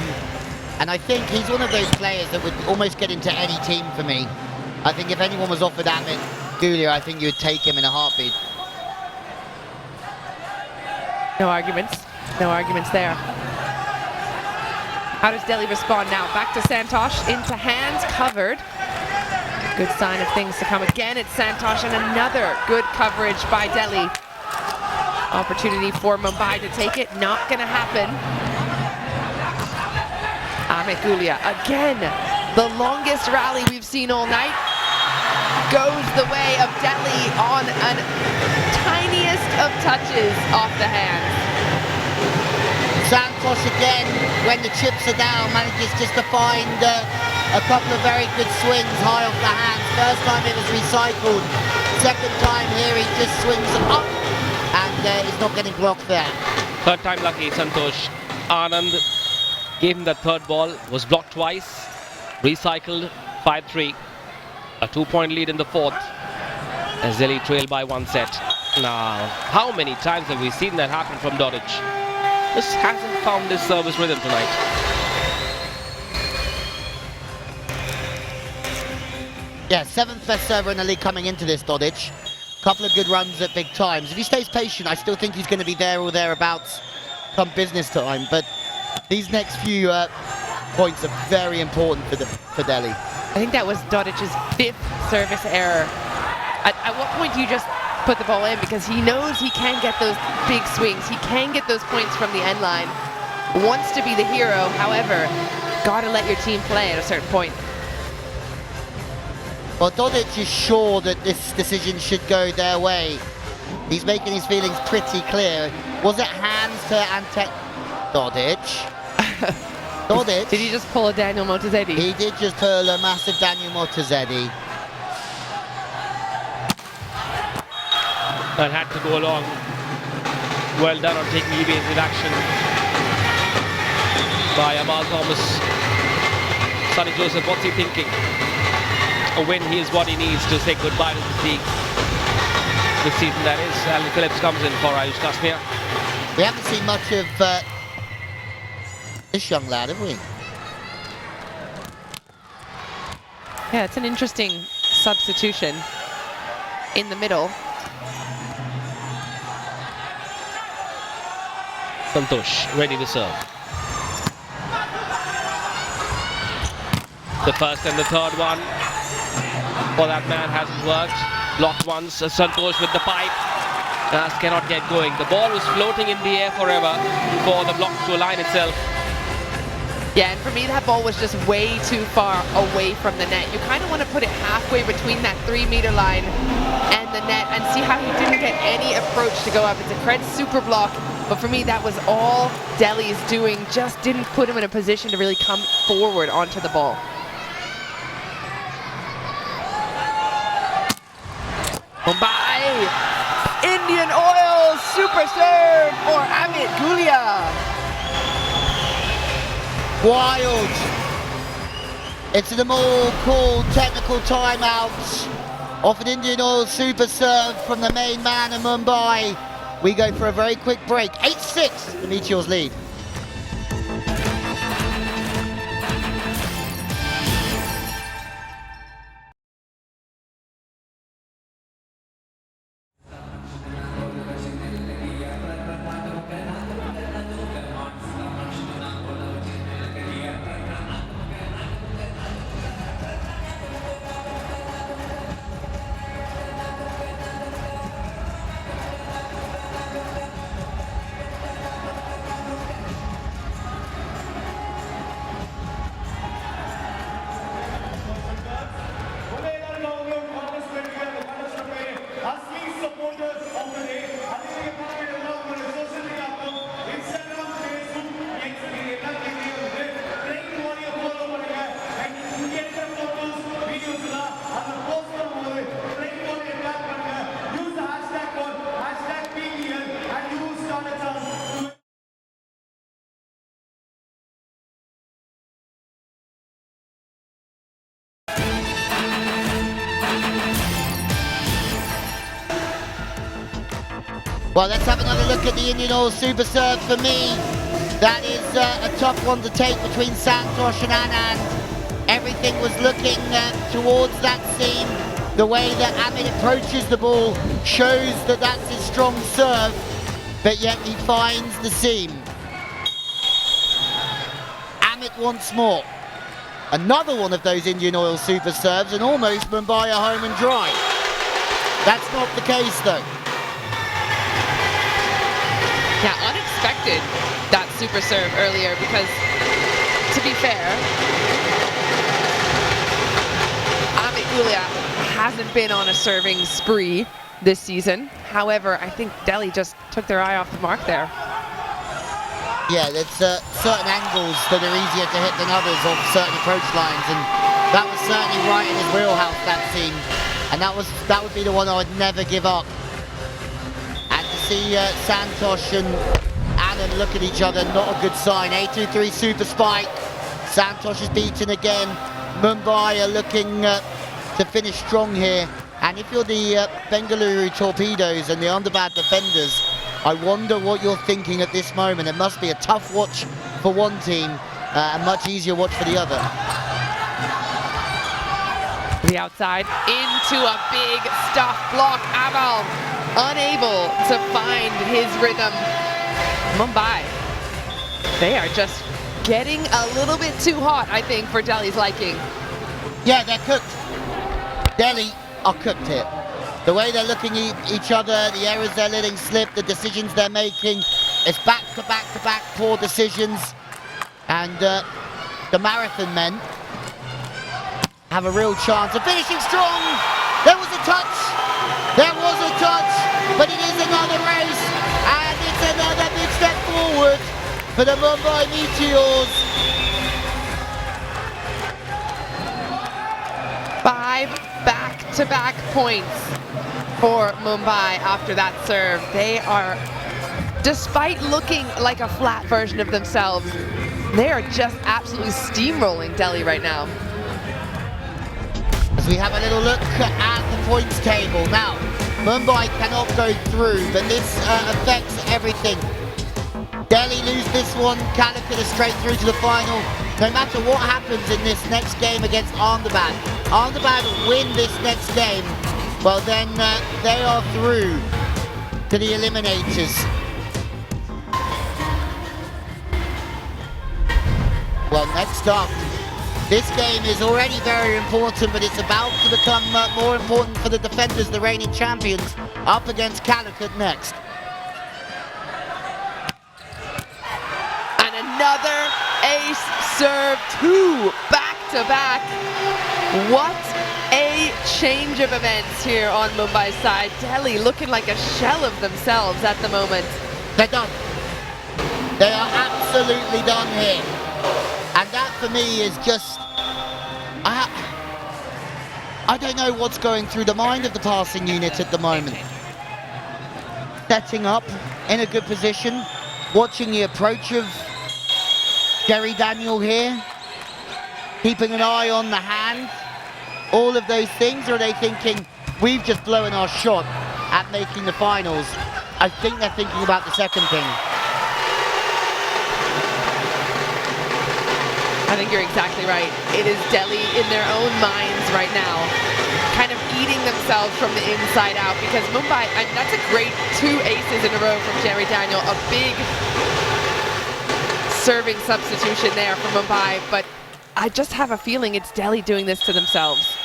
And I think he's one of those players that would almost get into any team for me. I think if anyone was offered Amit Gulia, I think you would take him in a heartbeat. No arguments. No arguments there. How does Delhi respond now? Back to Santosh, into hands, covered. Good sign of things to come. Again, it's Santosh and another good coverage by Delhi. Opportunity for Mumbai to take it. Not going to happen. Amit Gulia, again, the longest rally we've seen all night, goes the way of Delhi on a tiniest of touches off the hands. Santosh again, when the chips are down, manages just to find a couple of very good swings high off the hands. First time it was recycled. Second time here he just swings up and is not getting blocked there. 3rd time lucky, Santosh. Anand gave him the 3rd ball, was blocked twice, recycled 5-3. A 2-point lead in the 4th as Delhi trailed by 1 set. Now, how many times have we seen that happen from Dodic? Just hasn't found this service rhythm tonight. Yeah, 7th best server in the league coming into this, Dodic. Couple of good runs at big times. If he stays patient, I still think he's going to be there or thereabouts come business time. But these next few points are very important for Delhi. I think that was Dodic's 5th service error. At what point do you just put the ball in? Because he knows he can get those big swings. He can get those points from the end line. Wants to be the hero, however, gotta let your team play at a certain point. Well, Dodic is sure that this decision should go their way. He's making his feelings pretty clear. Was it hands to Ante... Dodic? Dodic? Did he just pull a Daniel Montezedi? He did just pull a massive Daniel Montezedi. That had to go along. Well done on taking evasive action by Amal Thomas. Sonny Joseph, what's he thinking? A win, he is what he needs to say goodbye to this league. This season, that is. Alan Phillips comes in for Ayush Kasmir. We haven't seen much of this young lad, have we? Yeah, it's an interesting substitution in the middle. Santosh, ready to serve. The first and the third one for that man hasn't worked. Blocked once, Santosh with the pipe. Just cannot get going. The ball was floating in the air forever for the block to align itself. Yeah, and for me, that ball was just way too far away from the net. You kind of want to put it halfway between that 3-meter line and the net and see how he didn't get any approach to go up. It's a Cred super block, but for me, that was all Delhi's doing. Just didn't put him in a position to really come forward onto the ball. Mumbai! Indian Oil super serve for Amit Gulia. Wild. It's an all called technical timeout off an Indian Oil super serve from the main man of Mumbai. We go for a very quick break. 8-6, the Meteors lead. Well, let's have another look at the Indian Oil super serve for me. That is a tough one to take between Santosh and Anand. Everything was looking towards that seam. The way that Amit approaches the ball shows that that's his strong serve, but yet he finds the seam. Amit once more. Another one of those Indian Oil super serves, and almost Mumbai are home and dry. That's not the case though. Yeah, unexpected, that super serve earlier, because to be fair, Amit Gulia hasn't been on a serving spree this season. However, I think Delhi just took their eye off the mark there. Yeah, there's certain angles that are easier to hit than others off certain approach lines, and that was certainly right in his wheelhouse, that seam. And that would be the one I would never give up. See Santosh and Anand look at each other, not a good sign. A23 super spike. Santosh is beaten again. Mumbai are looking to finish strong here. And if you're the Bengaluru Torpedoes and the Ahmedabad defenders, I wonder what you're thinking at this moment. It must be a tough watch for one team, a much easier watch for the other. The outside into a big stuff block. Amal unable to find his rhythm. Mumbai, they are just getting a little bit too hot, I think, for Delhi's liking. Yeah, they're cooked. Delhi are cooked here. The way they're looking at each other, the errors they're letting slip, the decisions they're making, it's back-to-back-to-back poor decisions. And the marathon men have a real chance of finishing strong. There was a touch. There was a touch, but it is another race, and it's another big step forward for the Mumbai Meteors. 5 back-to-back points for Mumbai after that serve. They are despite looking like a flat version of themselves, they are just absolutely steamrolling Delhi right now. As we have a little look at the points table. Now, Mumbai cannot go through, but this affects everything. Delhi lose this one, Calicut is straight through to the final. No matter what happens in this next game against Ahmedabad, Ahmedabad win this next game, well then they are through to the eliminators. Well, next up, this game is already very important, but it's about to become more important for the defenders, the reigning champions, up against Calicut next. And another ace serve, 2 back-to-back. What a change of events here on Mumbai's side. Delhi looking like a shell of themselves at the moment. They're done. They are absolutely done here. And that for me is just, I don't know what's going through the mind of the passing unit at the moment. Setting up in a good position, watching the approach of Jerry Daniel here, keeping an eye on the hand, all of those things, or are they thinking, we've just blown our shot at making the finals? I think they're thinking about the second thing. I think you're exactly right. It is Delhi in their own minds right now, kind of eating themselves from the inside out, because Mumbai, I mean, that's a great 2 aces in a row from Jerry Daniel, a big serving substitution there for Mumbai, but I just have a feeling it's Delhi doing this to themselves.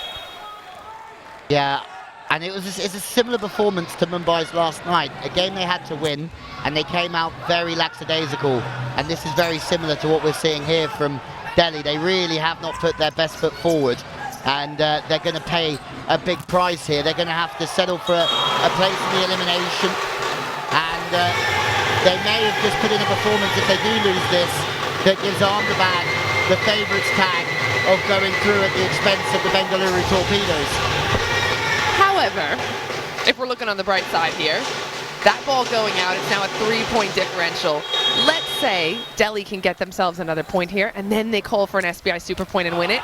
Yeah, and it's a similar performance to Mumbai's last night, a game they had to win, and they came out very lackadaisical, and this is very similar to what we're seeing here from Delhi. They really have not put their best foot forward, and they're going to pay a big price here. They're going to have to settle for a place in the elimination, and they may have just put in a performance, if they do lose this, that gives Ahmedabad the favourites tag of going through at the expense of the Bengaluru Torpedoes. However, if we're looking on the bright side here, that ball going out, it's now a 3-point differential. Let's say Delhi can get themselves another point here, and then they call for an SBI Super Point and win it.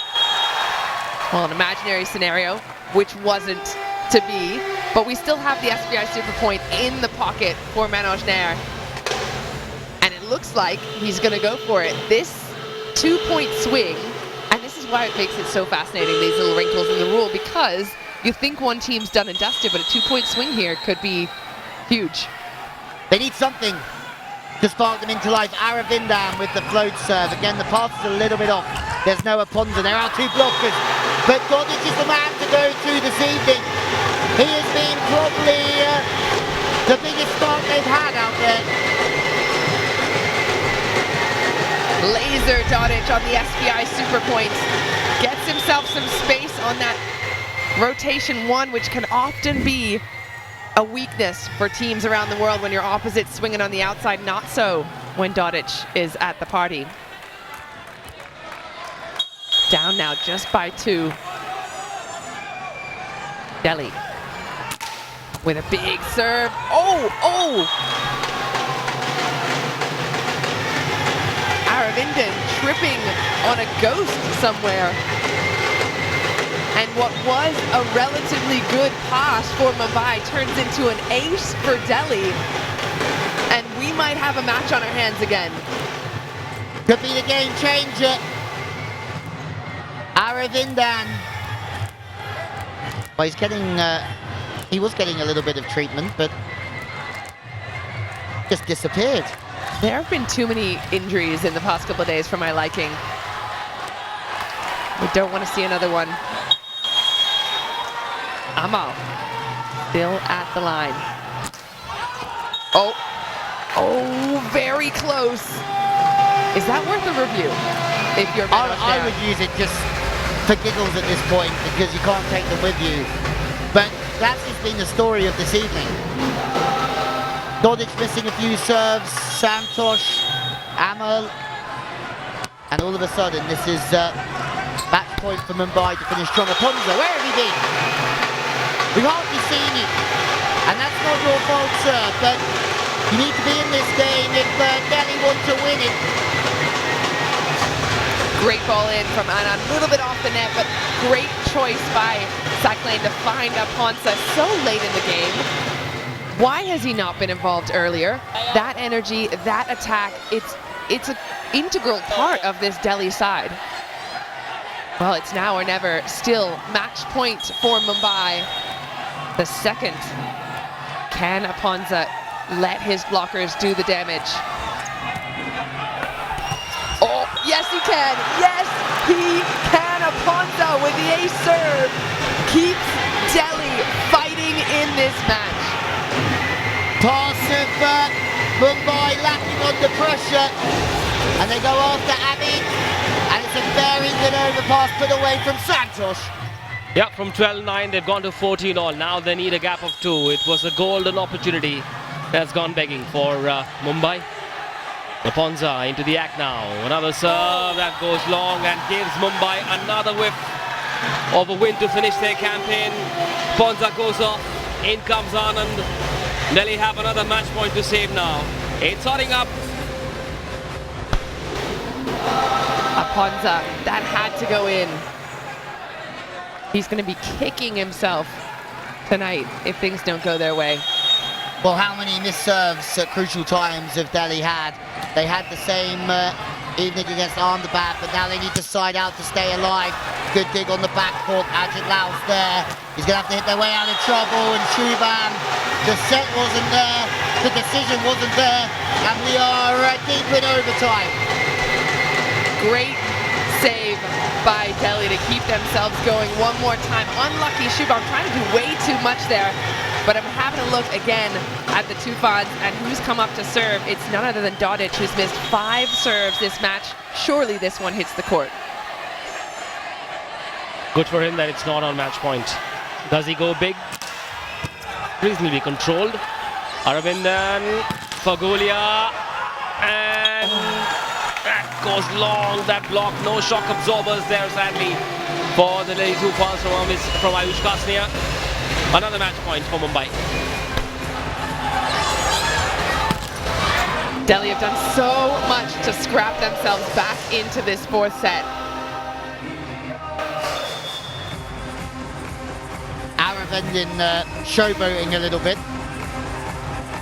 Well, an imaginary scenario, which wasn't to be, but we still have the SBI Super Point in the pocket for Manoj Nair. And it looks like he's going to go for it. This 2-point swing, and this is why it makes it so fascinating, these little wrinkles in the rule, because you think one team's done and dusted, but a 2-point swing here could be huge. They need something to spark them into life. Aravindam with the float serve. Again, the pass is a little bit off. There's no Aponza. There are 2 blockers. But Godic is the man to go through this evening. He has been probably the biggest spark they've had out there. Laser Dodic on the SBI Super Point. Gets himself some space on that rotation 1, which can often be a weakness for teams around the world when your opposite swinging on the outside. Not so when Dodic is at the party. Down now just by 2. Delhi with a big serve. Oh! Aravindan tripping on a ghost somewhere. And what was a relatively good pass for Mumbai turns into an ace for Delhi. And we might have a match on our hands again. Could be the game changer. Aravindan. Well, he was getting a little bit of treatment, but just disappeared. There have been too many injuries in the past couple of days for my liking. We don't want to see another one. Amal, still at the line. Oh, very close. Is that worth a review? If you're I would use it just for giggles at this point, because you can't take them with you. But that's just been the story of this evening. Dodic missing a few serves, Santosh, Amal, and all of a sudden this is match point for Mumbai to finish strong. Aponza, where have you been? We've hardly seen you, and that's not your fault, sir, but You need to be in this game if Delhi want to win it. Great ball in from Anand, a little bit off the net, but great choice by Cyclane to find Aponza so late in the game. Why has he not been involved earlier? That energy, that attack, it's an integral part of this Delhi side. Well, it's now or never. Still match point for Mumbai. The second. Can Aponza let his blockers do the damage? Oh, yes he can. Yes, he can. Aponza with the ace serve keeps Delhi fighting in this match. Pass of Mumbai lacking under pressure, and they go after Abhi, and it's a very good overpass put away from Santosh. Yeah, from 12-9 they've gone to 14-all. Now they need a gap of 2. It was a golden opportunity that's gone begging for Mumbai. Aponza into the act now. Another serve that goes long and gives Mumbai another whiff of a win to finish their campaign. Aponza goes off. In comes Anand. Delhi have another match point to save now. It's starting up. Aponza, that had to go in. He's going to be kicking himself tonight if things don't go their way. Well, how many missed serves at crucial times have Delhi had? They had the same evening against Ahmedabad, but now they need to side out to stay alive. Good dig on the back foot. Ajit Lau's there. He's going to have to hit their way out of trouble. And Shubham, the set wasn't there. The decision wasn't there. And we are deep in overtime. Great save by Delhi to keep themselves going one more time. Unlucky Shubham trying to do way too much there. But I'm having a look again at the Toofans and who's come up to serve. It's none other than Dodic, who's missed 5 serves this match. Surely this one hits the court. Good for him that it's not on match point. Does he go big? Reasonably controlled. Aravindan, Fagulia, and that goes long, that block. No shock absorbers there, sadly, for the Delhi Toofans from Ayush Kasnia. Another match point for Mumbai. Delhi have done so much to scrap themselves back into this 4th set. Aravindan showboating a little bit.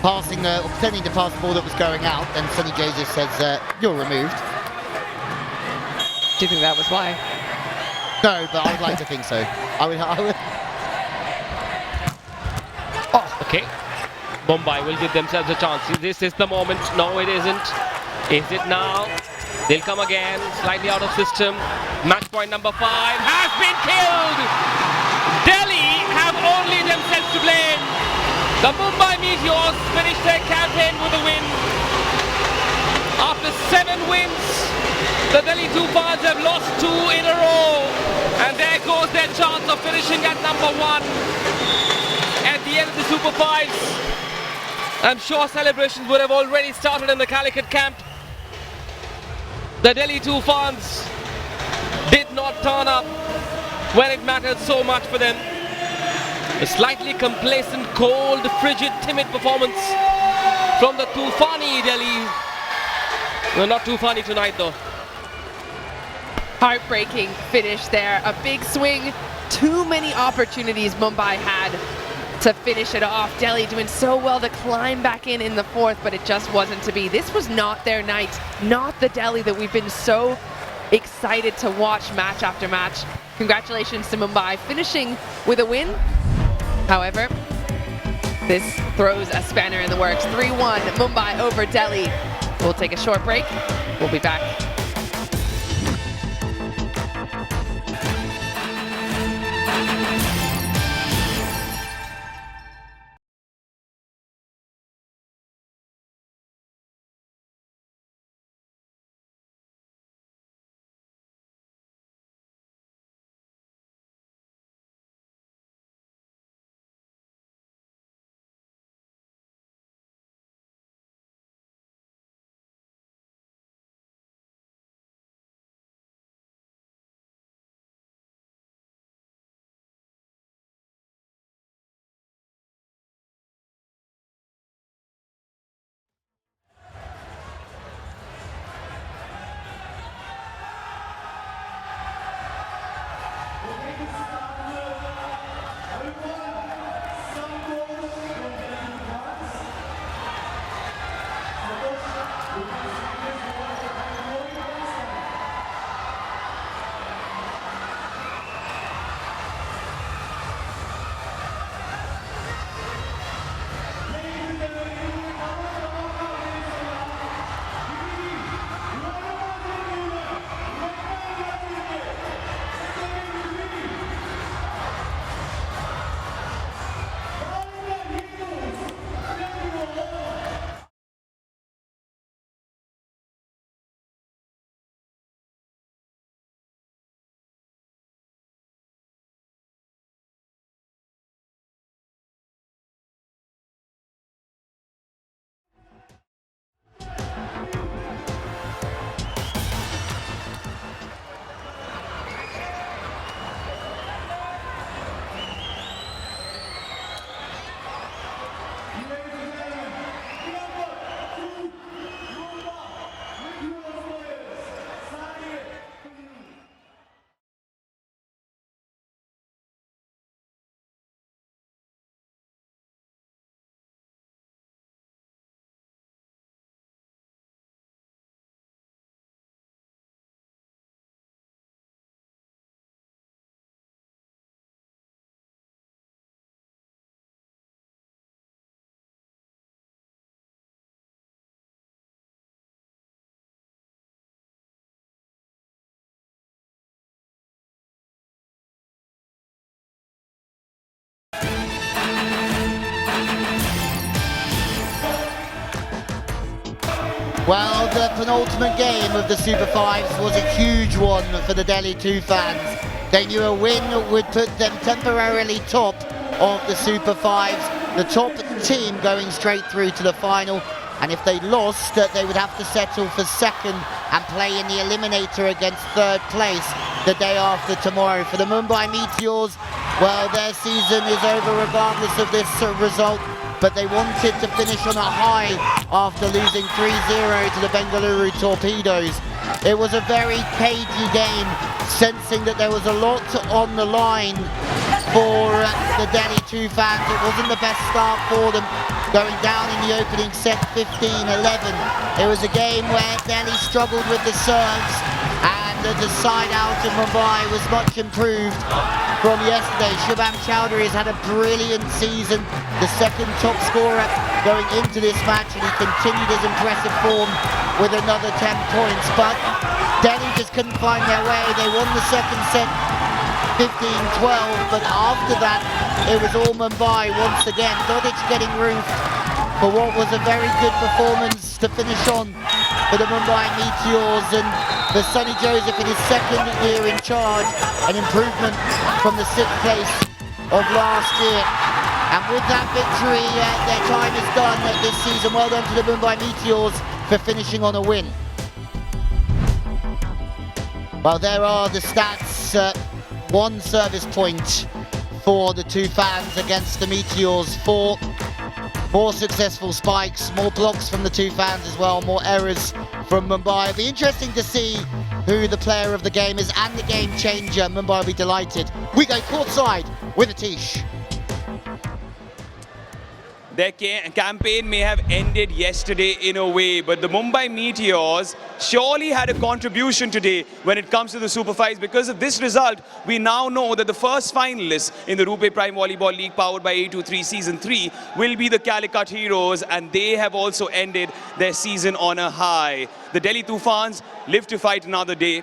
Passing, pretending to pass the ball that was going out, and Sonny Jesus says, you're removed. Do you think that was why? No, but I would like to think so. I would Oh, okay. Mumbai will give themselves a chance. This is the moment. No, it isn't. Is it now? They'll come again. Slightly out of system. Match point number 5 has been killed. Delhi have only themselves to blame. The Mumbai Meteors finished their campaign with a win. After 7 wins, the Delhi Toofans have lost 2 in a row. And there goes their chance of finishing at number 1. At the end of the Super 5s, I'm sure celebrations would have already started in the Calicut camp. The Delhi Toofans did not turn up when it mattered so much for them. A slightly complacent, cold, frigid, timid performance from the Toofani Delhi. Well, not too funny tonight though. Heartbreaking finish there. A big swing. Too many opportunities Mumbai had to finish it off. Delhi doing so well to climb back in the 4th, but it just wasn't to be. This was not their night, not the Delhi that we've been so excited to watch match after match. Congratulations to Mumbai finishing with a win. However, this throws a spanner in the works. 3-1 Mumbai over Delhi. We'll take a short break. We'll be back. Well, the penultimate game of the Super Fives was a huge one for the Delhi Toofans. They knew a win would put them temporarily top of the Super Fives, the top team going straight through to the final. And if they lost, they would have to settle for second and play in the eliminator against third place the day after tomorrow. For the Mumbai Meteors, well, their season is over regardless of this result, but they wanted to finish on a high after losing 3-0 to the Bengaluru Torpedoes. It was a very cagey game, sensing that there was a lot on the line for the Delhi Toofans. It wasn't the best start for them, going down in the opening set 15-11. It was a game where Delhi struggled with the serves, and the side out of Mumbai was much improved from yesterday. Shubham Chowdhury has had a brilliant season, the second top scorer going into this match, and he continued his impressive form with another 10 points. But Delhi just couldn't find their way. They won the second set 15-12, but after that it was all Mumbai once again. Dodic getting roofed for what was a very good performance to finish on for the Mumbai Meteors, and for Sonny Joseph in his second year in charge, an improvement from the 6th place of last year. And with that victory, their time is done this season. Well done to the Mumbai Meteors for finishing on a win. Well, there are the stats. 1 service point for the Toofans against the Meteors. 4 more successful spikes, more blocks from the Toofans as well, more errors from Mumbai. It'll be interesting to see who the player of the game is and the game changer. Mumbai will be delighted. We go courtside with Atish. Their campaign may have ended yesterday in a way, but the Mumbai Meteors surely had a contribution today when it comes to the Super Fives. Because of this result, we now know that the first finalists in the RuPay Prime Volleyball League powered by A23 Season 3 will be the Calicut Heroes, and they have also ended their season on a high. The Delhi Toofans live to fight another day,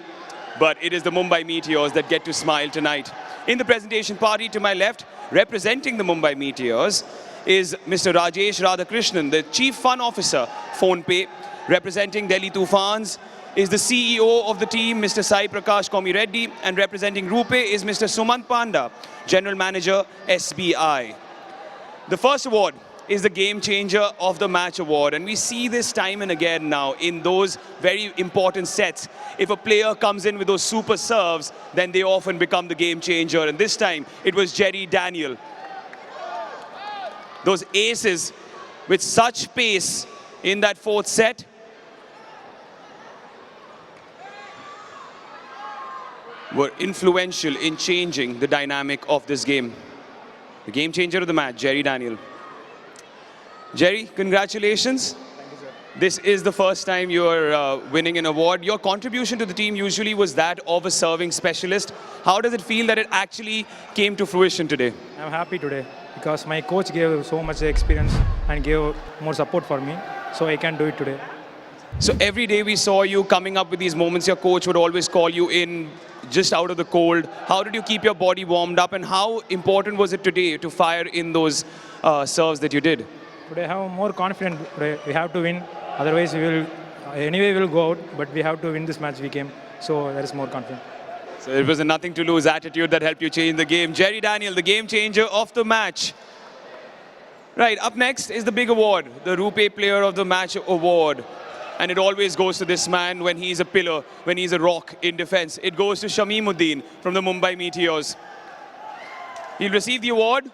but it is the Mumbai Meteors that get to smile tonight. In the presentation party to my left, representing the Mumbai Meteors, is Mr. Rajesh Radhakrishnan, the Chief Fun Officer, PhonePe. Representing Delhi Toofans is the CEO of the team, Mr. Sai Prakash Komi Reddy, and representing RuPay is Mr. Sumant Panda, General Manager, SBI. The first award is the Game Changer of the Match Award, and we see this time and again now in those very important sets. If a player comes in with those super serves, then they often become the game changer, and this time it was Jerry Daniel. Those aces with such pace in that 4th set. Were influential in changing the dynamic of this game. The game changer of the match, Jerry Daniel. Jerry, congratulations. Thank you, sir. This is the first time you're winning an award. Your contribution to the team usually was that of a serving specialist. How does it feel that it actually came to fruition today? I'm happy today because my coach gave so much experience and gave more support for me, so I can do it today. So every day we saw you coming up with these moments. Your coach would always call you in just out of the cold. How did you keep your body warmed up, and how important was it today to fire in those serves that you did? Today I have more confidence. Today we have to win, otherwise we will go out, but we have to win this match we came, so there is more confidence. So it was a nothing to lose attitude that helped you change the game. Jerry Daniel, the game changer of the match. Right, up next is the big award, the RuPay Player of the Match Award. And it always goes to this man when he's a pillar, when he's a rock in defense. It goes to Shameemuddin from the Mumbai Meteors. He'll receive the award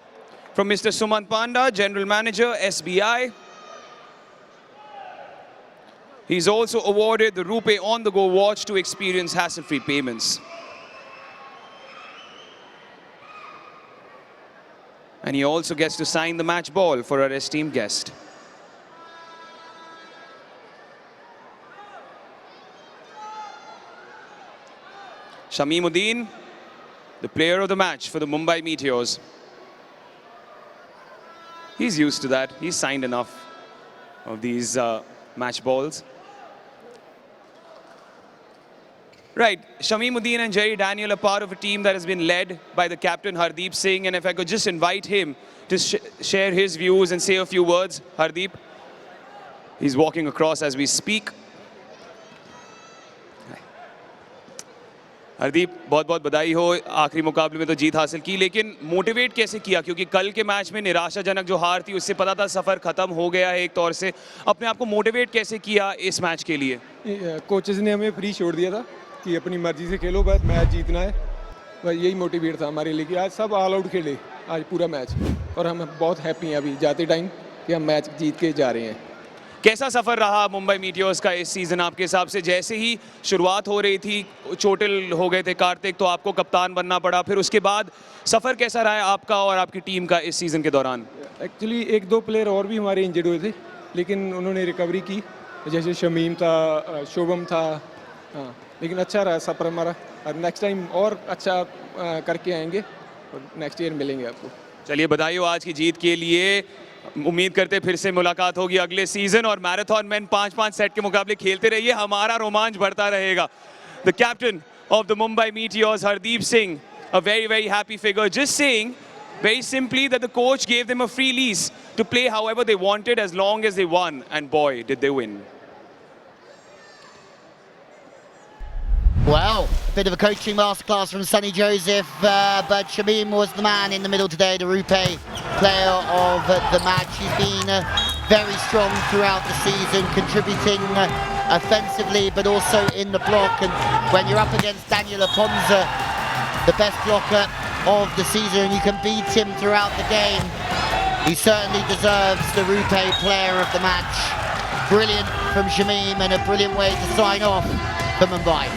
from Mr. Sumant Panda, General Manager, SBI. He's also awarded the RuPay on-the-go watch to experience hassle-free payments. And he also gets to sign the match ball for our esteemed guest. Shameemuddin, the player of the match for the Mumbai Meteors. He's used to that. He's signed enough of these match balls. Right, Shameemuddin and Jerry Daniel are part of a team that has been led by the captain, Hardeep Singh. And if I could just invite him to share his views and say a few words. Hardeep. He's walking across as we speak. Hardeep बहुत बहुत बधाई हो, आखिरी मुकाबले में तो जीत हासिल की, लेकिन मोटिवेट कैसे किया? क्योंकि कल के मैच में निराशाजनक जो हार थी उससे पता था सफ़र ख़त्म हो गया है एक तौर से, अपने आप को मोटिवेट कैसे किया इस मैच के लिए? कोचेस ने हमें फ्री छोड़ दिया था कि अपनी मर्जी से खेलो, बस मैच जीतना है, बस यही मोटिवेट था हमारे लिए कि आज सब ऑल आउट खेले आज पूरा मैच, और हम बहुत हैप्पी हैं अभी जाते टाइम कि हम मैच जीत के जा रहे हैं। कैसा सफ़र रहा मुंबई मीटियोर्स का इस सीज़न आपके हिसाब से? जैसे ही शुरुआत हो रही थी, चोटिल हो गए थे कार्तिक, तो आपको कप्तान बनना पड़ा, फिर उसके बाद सफ़र कैसा रहा है आपका और आपकी टीम का इस सीज़न के दौरान? एक्चुअली एक दो प्लेयर और भी हमारे इंजर्ड हुए थे, लेकिन उन्होंने रिकवरी की, जैसे शमीम था, शोभम था, हाँ, लेकिन अच्छा रहा सफ़र हमारा, और नेक्स्ट टाइम और अच्छा करके आएंगे और नेक्स्ट ईयर मिलेंगे आपको। चलिए बधाई हो आज की जीत के लिए, उम्मीद करते फिर से मुलाकात होगी अगले सीजन, और मैराथन मैन 5-5 सेट के मुकाबले खेलते रहिए, हमारा रोमांच बढ़ता रहेगा। The captain of the Mumbai meteors, Hardeep Singh, a very very happy figure, just saying very simply that the coach gave them a free lease to play however they wanted as long as they won, and boy did they win. Well, a bit of a coaching masterclass from Sonny Joseph, but Shamim was the man in the middle today, the RuPay player of the match. He's been very strong throughout the season, contributing offensively but also in the block. And when you're up against Daniel Aponza, the best blocker of the season, and you can beat him throughout the game, he certainly deserves the RuPay player of the match. Brilliant from Shamim, and a brilliant way to sign off for Mumbai.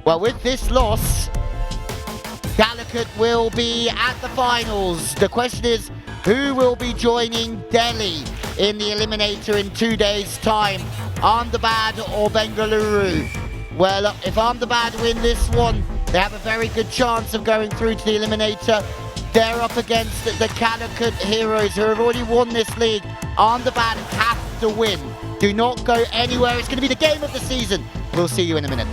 Well, with this loss, Calicut will be at the finals. The question is, who will be joining Delhi in the eliminator in 2 days' time? Ahmedabad or Bengaluru? Well, if Ahmedabad win this one, they have a very good chance of going through to the eliminator. They're up against the Calicut Heroes, who have already won this league. Ahmedabad have to win. Do not go anywhere. It's going to be the game of the season. We'll see you in a minute.